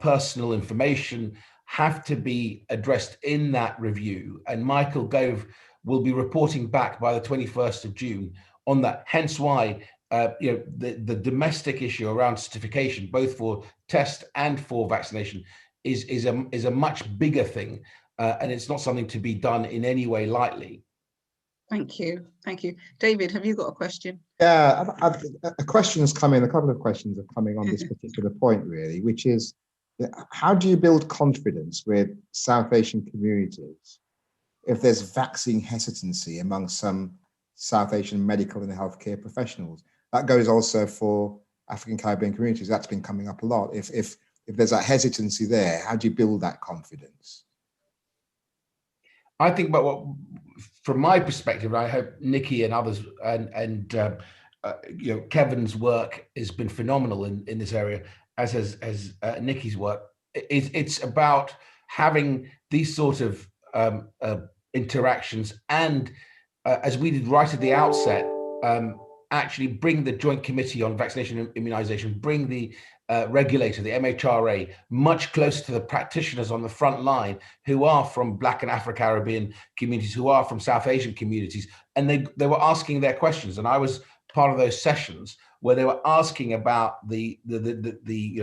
personal information have to be addressed in that review. And Michael Gove will be reporting back by the 21st of June on that. Hence why the domestic issue around certification, both for test and for vaccination, is a much bigger thing, and it's not something to be done in any way lightly. Thank you. Thank you. David, have you got a question? Yeah, a question's coming, a couple of questions are coming on this particular point, really, which is, how do you build confidence with South Asian communities if there's vaccine hesitancy among some South Asian medical and healthcare professionals? That goes also for African Caribbean communities. That's been coming up a lot. If there's that hesitancy there, how do you build that confidence? I think, but from my perspective, I hope Nikki and others and Kevin's work has been phenomenal in this area, as has Nikki's work. It's about having these sort of interactions, and as we did right at the outset, actually bring the Joint Committee on Vaccination and Immunisation, bring the regulator, the MHRA, much closer to the practitioners on the front line who are from Black and Afro-Caribbean communities, who are from South Asian communities, and they were asking their questions. And I was part of those sessions where they were asking about the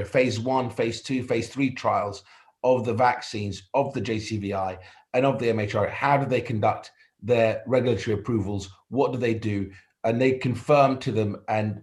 phase 1, phase 2, phase 3 trials of the vaccines, of the JCVI and of the MHRA. How do they conduct their regulatory approvals? What do they do? And they confirmed to them and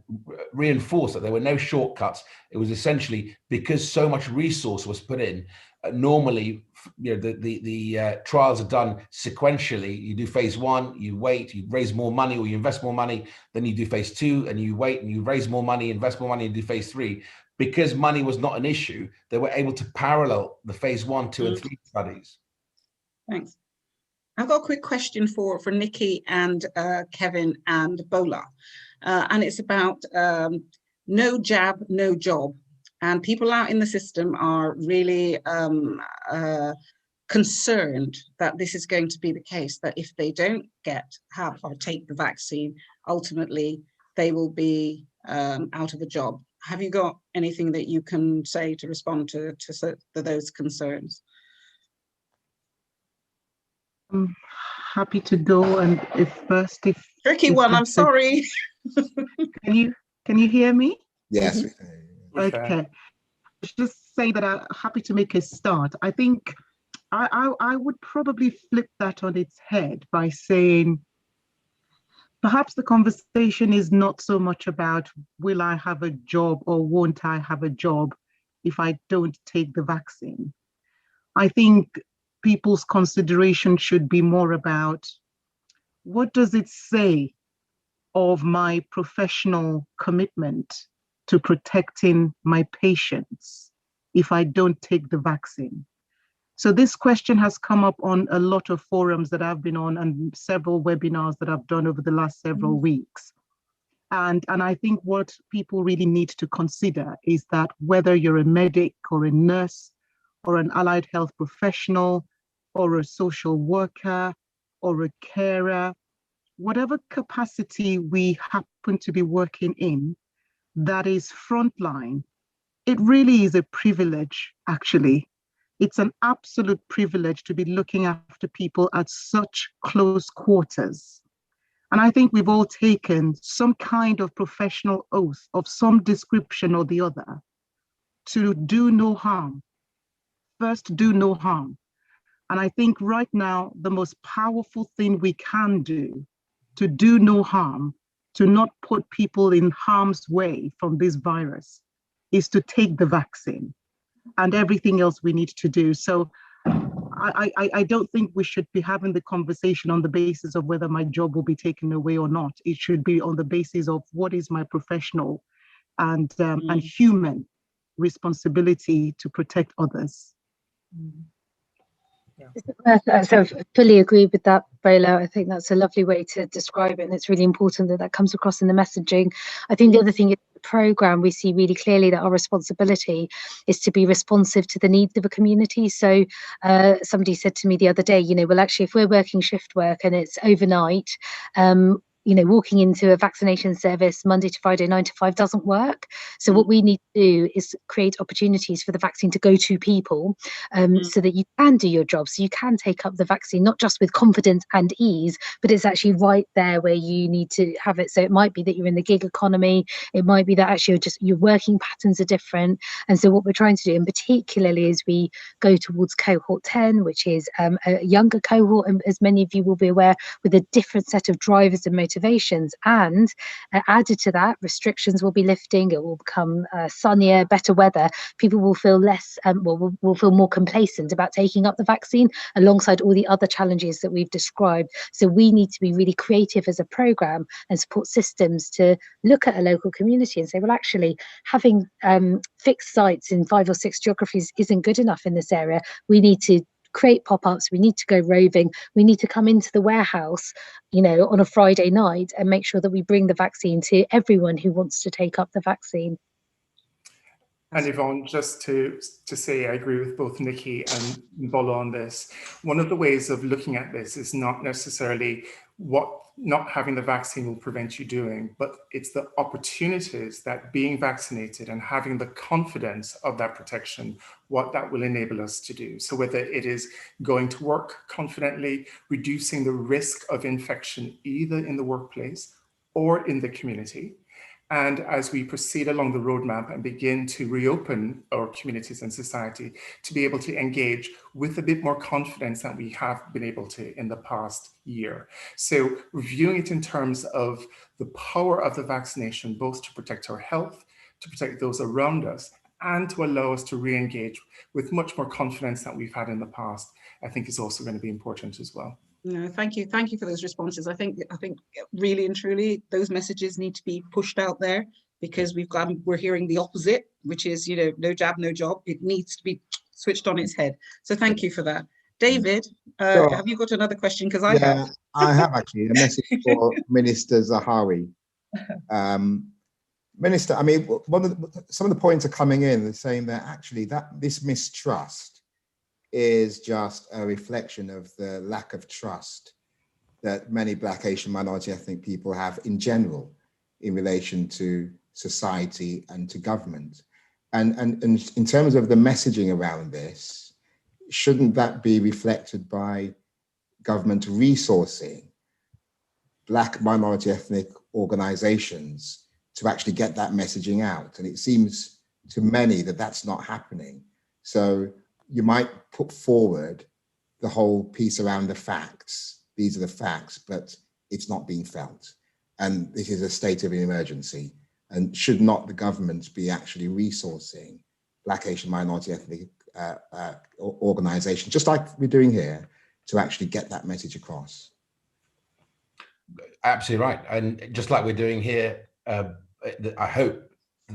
reinforced that there were no shortcuts. It was essentially because so much resource was put in. Normally, the trials are done sequentially. You do phase 1, you wait, you raise more money or you invest more money. Then you do phase 2 and you wait and you raise more money, invest more money and do phase 3. Because money was not an issue, they were able to parallel the phase 1, 2 and 3 studies. Thanks. I've got a quick question for Nikki and Kevin and Bola. And it's about no jab, no job. And people out in the system are really concerned that this is going to be the case, that if they don't have or take the vaccine, ultimately they will be out of a job. Have you got anything that you can say to respond to those concerns? I'm happy to go, and if tricky one, I'm sorry. Can you hear me? Yes. Okay. Just say that I'm happy to make a start. I think I would probably flip that on its head by saying perhaps the conversation is not so much about will I have a job or won't I have a job if I don't take the vaccine. I think people's consideration should be more about what does it say of my professional commitment to protecting my patients if I don't take the vaccine. So this question has come up on a lot of forums that I've been on and several webinars that I've done over the last several weeks. And I think what people really need to consider is that whether you're a medic or a nurse or an allied health professional or a social worker or a carer, whatever capacity we happen to be working in, that is frontline, it really is a privilege, actually. It's an absolute privilege to be looking after people at such close quarters. And I think we've all taken some kind of professional oath of some description or the other to do no harm. First, do no harm. And I think right now, the most powerful thing we can do to do no harm, to not put people in harm's way from this virus, is to take the vaccine and everything else we need to do. So I don't think we should be having the conversation on the basis of whether my job will be taken away or not. It should be on the basis of what is my professional and human responsibility to protect others. So I fully agree with that, Bola. I think that's a lovely way to describe it, and it's really important that that comes across in the messaging. I think the other thing is the programme, we see really clearly that our responsibility is to be responsive to the needs of a community. So somebody said to me the other day, well, actually, if we're working shift work and it's overnight, walking into a vaccination service Monday to Friday, 9 to 5 doesn't work. So what we need to do is create opportunities for the vaccine to go to people so that you can do your job, so you can take up the vaccine, not just with confidence and ease, but it's actually right there where you need to have it. So it might be that you're in the gig economy. It might be that actually your working patterns are different. And so what we're trying to do, and particularly as we go towards cohort 10, which is a younger cohort, and as many of you will be aware, with a different set of drivers and motivations, and added to that, restrictions will be lifting. It will become sunnier, better weather. People will feel less, will feel more complacent about taking up the vaccine, alongside all the other challenges that we've described. So we need to be really creative as a programme and support systems to look at a local community and say, well, actually, having fixed sites in 5 or 6 geographies isn't good enough in this area. We need to create pop-ups, we need to go roving, we need to come into the warehouse, on a Friday night and make sure that we bring the vaccine to everyone who wants to take up the vaccine. And Yvonne, just to say, I agree with both Nikki and Bola on this. One of the ways of looking at this is not necessarily what not having the vaccine will prevent you doing, but it's the opportunities that being vaccinated and having the confidence of that protection, what that will enable us to do. So whether it is going to work confidently, reducing the risk of infection either in the workplace or in the community. And as we proceed along the roadmap and begin to reopen our communities and society, to be able to engage with a bit more confidence than we have been able to in the past year. So reviewing it in terms of the power of the vaccination, both to protect our health, to protect those around us, and to allow us to re-engage with much more confidence than we've had in the past, I think is also going to be important as well. No, thank you for those responses. I think really and truly those messages need to be pushed out there, because we're hearing the opposite, which is, you know, no jab, no job. It needs to be switched on its head. So thank you for that. David, Sure. have you got another question? Because I have actually a message for Minister Zahawi. Minister, I mean, some of the points are coming in. They're saying that actually this mistrust is just a reflection of the lack of trust that many Black, Asian, minority ethnic people have in general in relation to society and to government. And in terms of the messaging around this, shouldn't that be reflected by government resourcing Black, minority ethnic organizations to actually get that messaging out? And it seems to many that that's not happening. So you might put forward the whole piece around the facts. These are the facts, but it's not being felt. And this is a state of an emergency. And should not the government be actually resourcing Black, Asian, minority ethnic organizations, just like we're doing here, to actually get that message across? Absolutely right. And just like we're doing here, I hope,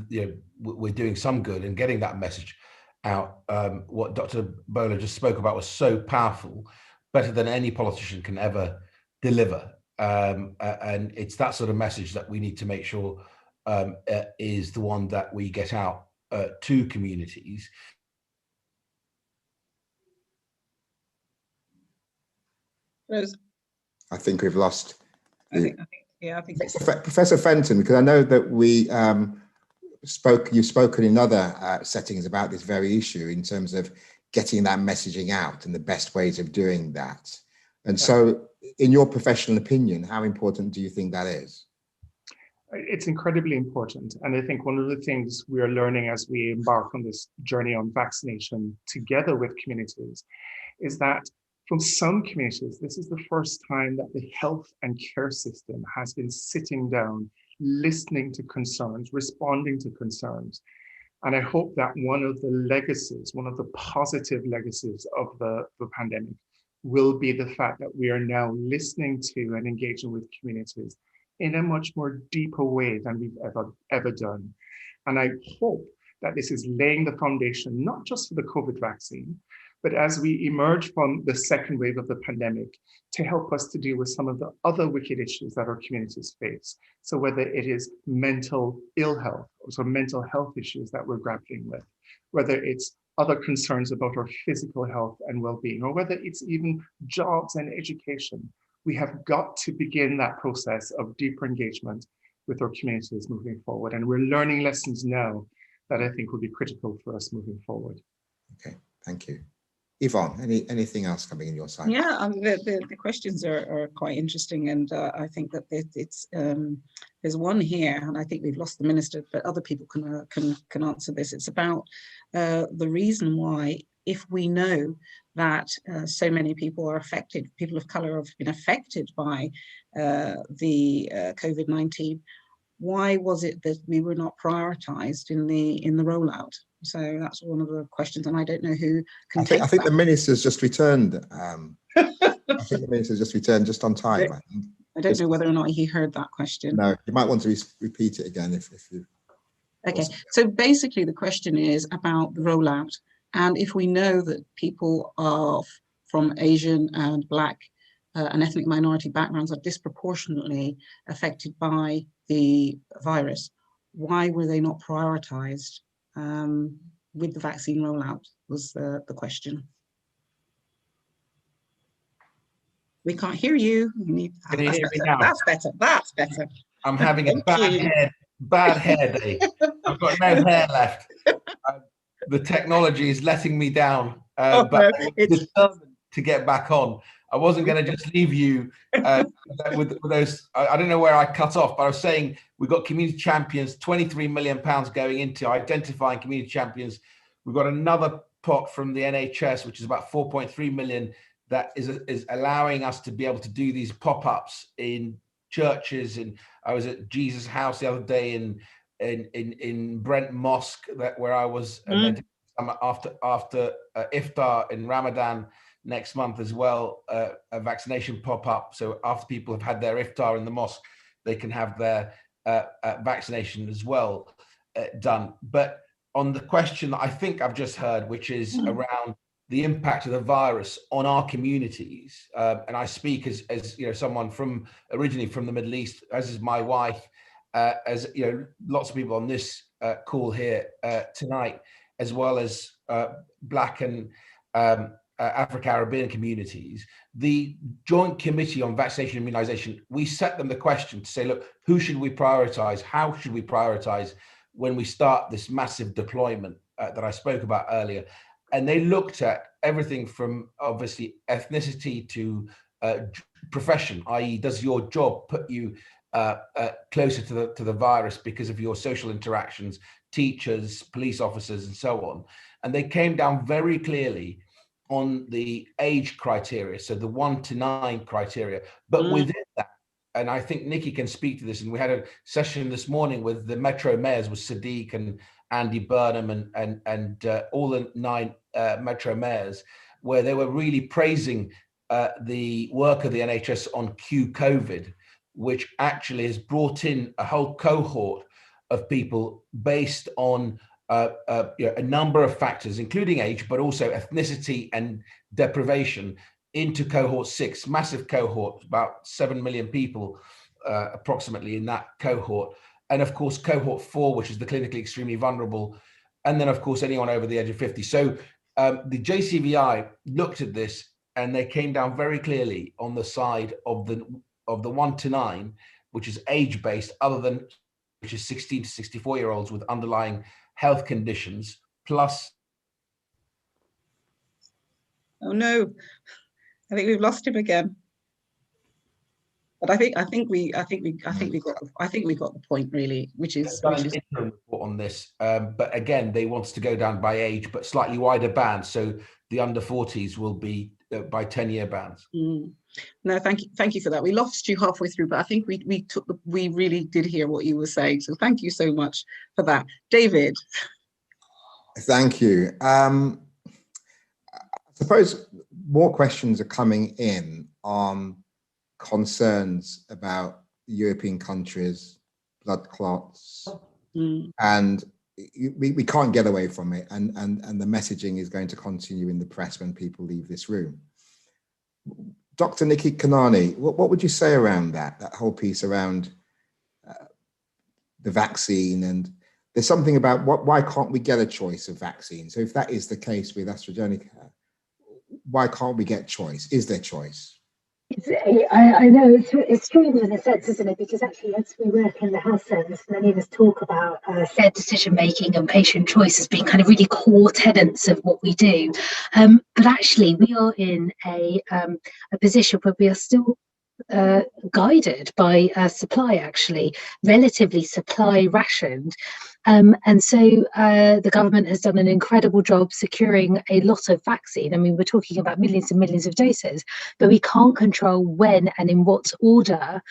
you know, we're doing some good in getting that message out. What Dr. Bowler just spoke about was so powerful, better than any politician can ever deliver. And it's that sort of message that we need to make sure is the one that we get out to communities. I think we've lost. I think Professor Fenton, because I know that you've spoken in other settings about this very issue in terms of getting that messaging out and the best ways of doing that. And so in your professional opinion, how important do you think that is? It's incredibly important. And I think one of the things we are learning as we embark on this journey on vaccination together with communities is that from some communities, this is the first time that the health and care system has been sitting down, listening to concerns, responding to concerns. And I hope that one of the legacies, one of the positive legacies of the pandemic will be the fact that we are now listening to and engaging with communities in a much more deeper way than we've ever done. And I hope that this is laying the foundation, not just for the COVID vaccine, but as we emerge from the second wave of the pandemic, to help us to deal with some of the other wicked issues that our communities face. So whether it is mental ill health, or some mental health issues that we're grappling with, whether it's other concerns about our physical health and well-being, or whether it's even jobs and education, we have got to begin that process of deeper engagement with our communities moving forward. And we're learning lessons now that I think will be critical for us moving forward. Okay, thank you. Yvonne, anything else coming in your side? Yeah, the questions are quite interesting, and I think that it's there's one here, and I think we've lost the minister, but other people can answer this. It's about the reason why, if we know that so many people are affected, people of colour have been affected by the COVID-19, why was it that we were not prioritised in the rollout? So that's one of the questions, and I don't know who can take that. I think the minister's just returned. I think the minister's just returned just on time. I don't know whether or not he heard that question. No, you might want to repeat it again if you. Okay, so basically the question is about the rollout, and if we know that people are from Asian and Black and ethnic minority backgrounds are disproportionately affected by the virus, why were they not prioritised with the vaccine rollout, was the question. We can't hear you. Can you hear me now? That's better. That's better. I'm having a bad hair day. I've got no hair left. The technology is letting me down, but I'm determined to get back on. I wasn't going to just leave you with those. I don't know where I cut off, but I was saying we've got community champions, £23 million going into identifying community champions. We've got another pot from the NHS, which is about 4.3 million, that is allowing us to be able to do these pop-ups in churches. And I was at Jesus House the other day in Brent Mosque, where I was after iftar in Ramadan next month as well, a vaccination pop-up. So after people have had their iftar in the mosque, they can have their vaccination as well done. But on the question that I think I've just heard, which is around the impact of the virus on our communities, and I speak as you know, someone originally from the Middle East, as is my wife, as you know, lots of people on this call here tonight, as well as Black and Afro-Caribbean communities. The Joint Committee on Vaccination and Immunization, we set them the question to say, look, who should we prioritize? How should we prioritize when we start this massive deployment that I spoke about earlier? And they looked at everything from obviously ethnicity to profession, i.e. does your job put you closer to the virus because of your social interactions, teachers, police officers, and so on. And they came down very clearly on the age criteria, so the 1 to 9 criteria. But within that, and I think Nikki can speak to this, and we had a session this morning with the Metro mayors, with Sadiq and Andy Burnham and all the 9 Metro mayors, where they were really praising the work of the NHS on Q-COVID, which actually has brought in a whole cohort of people based on a number of factors, including age, but also ethnicity and deprivation, into cohort 6, massive cohort, about 7 million people approximately in that cohort. And of course, cohort 4, which is the clinically extremely vulnerable. And then of course, anyone over the age of 50. So the JCVI looked at this and they came down very clearly on the side of the 1 to 9, which is age-based, which is 16 to 64-year-olds with underlying health conditions, plus. Oh no, I think we've lost him again. But I think we got the point really, which is an interim report on this. But again, they want to go down by age, but slightly wider bands. So the under 40s will be by 10-year bands. No, thank you for that. We lost you halfway through, but I think we really did hear what you were saying. So thank you so much for that, David. Thank you. I suppose more questions are coming in on concerns about European countries, blood clots, and we can't get away from it. And the messaging is going to continue in the press when people leave this room. Dr. Nikki Kanani, what would you say around that whole piece around the vaccine? And there's something about why can't we get a choice of vaccine? So if that is the case with AstraZeneca, why can't we get choice? Is there choice? I know it's strange in a sense, isn't it? Because actually, as we work in the health service, many of us talk about shared decision making and patient choice as being kind of really core tenets of what we do. But actually, we are in a position where we are still guided by supply, actually, relatively supply rationed. And so the government has done an incredible job securing a lot of vaccine. I mean, we're talking about millions and millions of doses, but we can't control when and in what order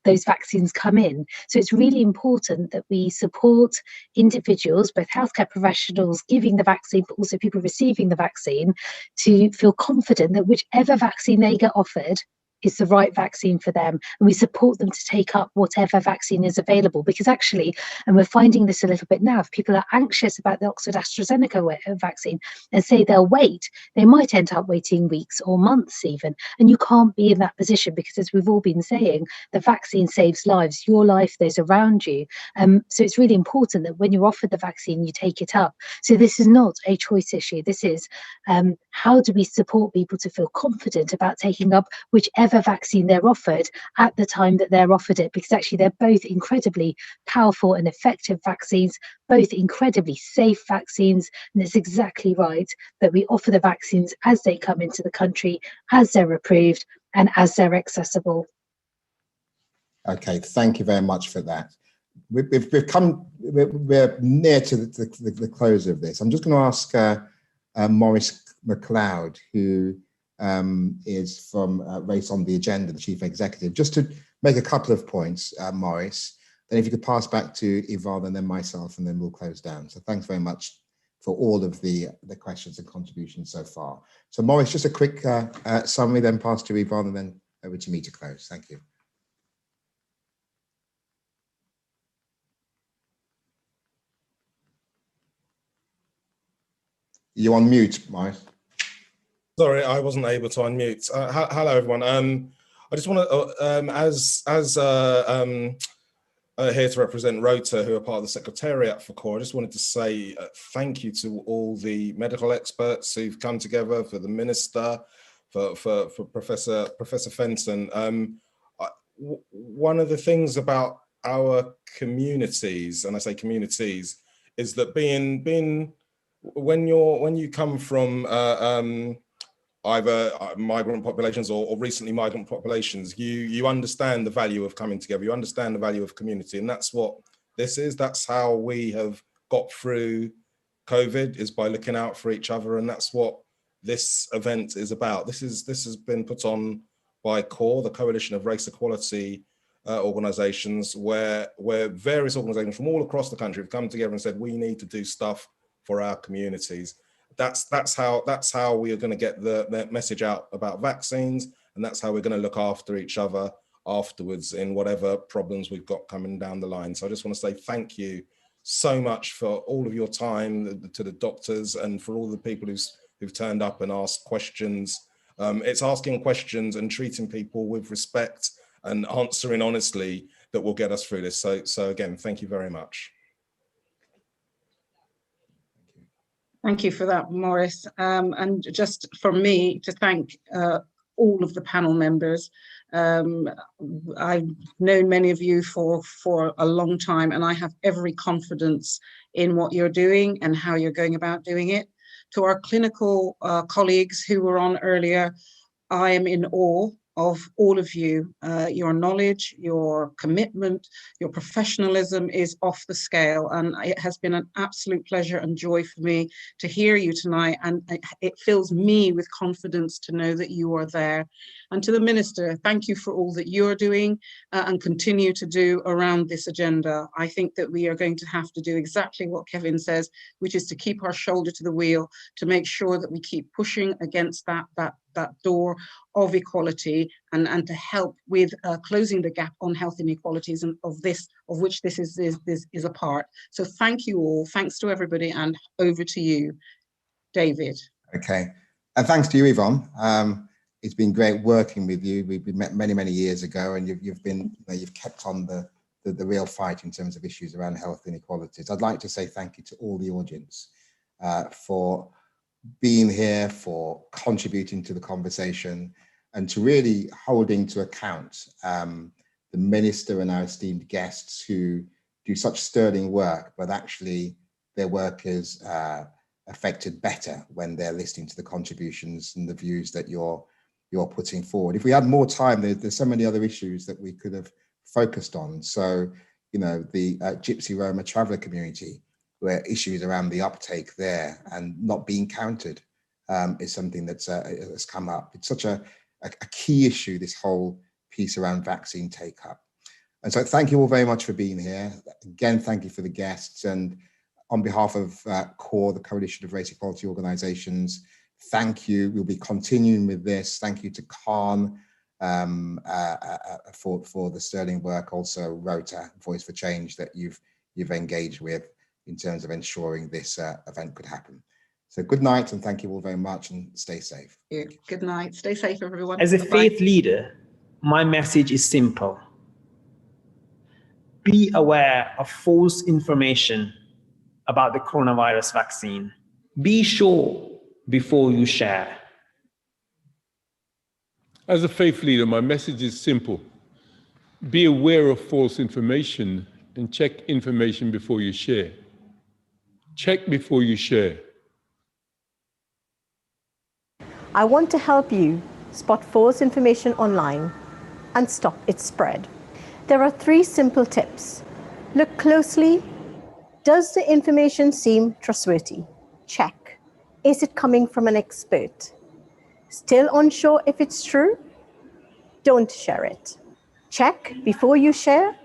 those vaccines come in. So it's really important that we support individuals, both healthcare professionals giving the vaccine, but also people receiving the vaccine, to feel confident that whichever vaccine they get offered is the right vaccine for them, and we support them to take up whatever vaccine is available. Because actually, and we're finding this a little bit now, if people are anxious about the Oxford AstraZeneca vaccine and say they'll wait, they might end up waiting weeks or months even, and you can't be in that position, because as we've all been saying, the vaccine saves lives, your life, those around you. So it's really important that when you're offered the vaccine, you take it up. So this is not a choice issue. This is how do we support people to feel confident about taking up whichever whichever vaccine they're offered at the time that they're offered it, because actually they're both incredibly powerful and effective vaccines, both incredibly safe vaccines. And it's exactly right that we offer the vaccines as they come into the country, as they're approved and as they're accessible. Okay, thank you very much for that. We're near to the close of this. I'm just going to ask Maurice McLeod, who is from Race on the Agenda, the Chief Executive, just to make a couple of points, Maurice. Then if you could pass back to Yvonne and then myself, and then we'll close down. So thanks very much for all of the questions and contributions so far. So Maurice, just a quick summary, then pass to Yvonne, and then over to me to close. Thank you. You're on mute, Maurice. Sorry, I wasn't able to unmute. Hello, everyone. I just want to, here to represent Rota, who are part of the Secretariat for CORE, I just wanted to say thank you to all the medical experts who've come together, for the Minister, for Professor Fenton. One of the things about our communities, and I say communities, is that when you come from either migrant populations or recently migrant populations, you understand the value of coming together, you understand the value of community, and that's what this is. That's how we have got through COVID, is by looking out for each other, and that's what this event is about. This has been put on by CORE, the Coalition of Race Equality organisations, where various organisations from all across the country have come together and said, we need to do stuff for our communities. That's how we are going to get the message out about vaccines, and that's how we're going to look after each other afterwards in whatever problems we've got coming down the line. So I just want to say thank you so much for all of your time, to the doctors, and for all the people who've turned up and asked questions. It's asking questions and treating people with respect and answering honestly that will get us through this. So again, thank you very much. Thank you for that, Maurice. And just from me to thank all of the panel members. I've known many of you for a long time, and I have every confidence in what you're doing and how you're going about doing it. To our clinical colleagues who were on earlier, I am in awe of all of you. Your knowledge, your commitment, your professionalism is off the scale, and it has been an absolute pleasure and joy for me to hear you tonight, and it fills me with confidence to know that you are there. And to the Minister, thank you for all that you're doing and continue to do around this agenda. I think that we are going to have to do exactly what Kevin says, which is to keep our shoulder to the wheel, to make sure that we keep pushing against that door of equality, and to help with closing the gap on health inequalities, and of which this is a part. So thank you all, thanks to everybody, and over to you, David. Okay, and thanks to you, Yvonne. It's been great working with you. We've met many years ago, and you've kept on the real fight in terms of issues around health inequalities. I'd like to say thank you to all the audience for being here, for contributing to the conversation, and to really holding to account the Minister and our esteemed guests who do such sterling work, but actually their work is affected better when they're listening to the contributions and the views that you're putting forward. If we had more time, there's so many other issues that we could have focused on. So, the Gypsy Roma traveller community, where issues around the uptake there and not being counted is something that's has come up. It's such a key issue, this whole piece around vaccine take-up. And so thank you all very much for being here. Again, thank you for the guests. And on behalf of CORE, the Coalition of Race Equality Organisations, thank you. We'll be continuing with this. Thank you to Khan for the sterling work. Also, Rota, Voice for Change, that you've engaged with in terms of ensuring this event could happen. So good night, and thank you all very much, and stay safe. Good night. Stay safe, everyone. As a Bye-bye. faith leader, my message is simple. Be aware of false information about the coronavirus vaccine. Be sure before you share. As a faith leader, my message is simple. Be aware of false information and check information before you share. Check before you share. I want to help you spot false information online and stop its spread. There are 3 simple tips. Look closely. Does the information seem trustworthy? Check. Is it coming from an expert? Still unsure if it's true? Don't share it. Check before you share.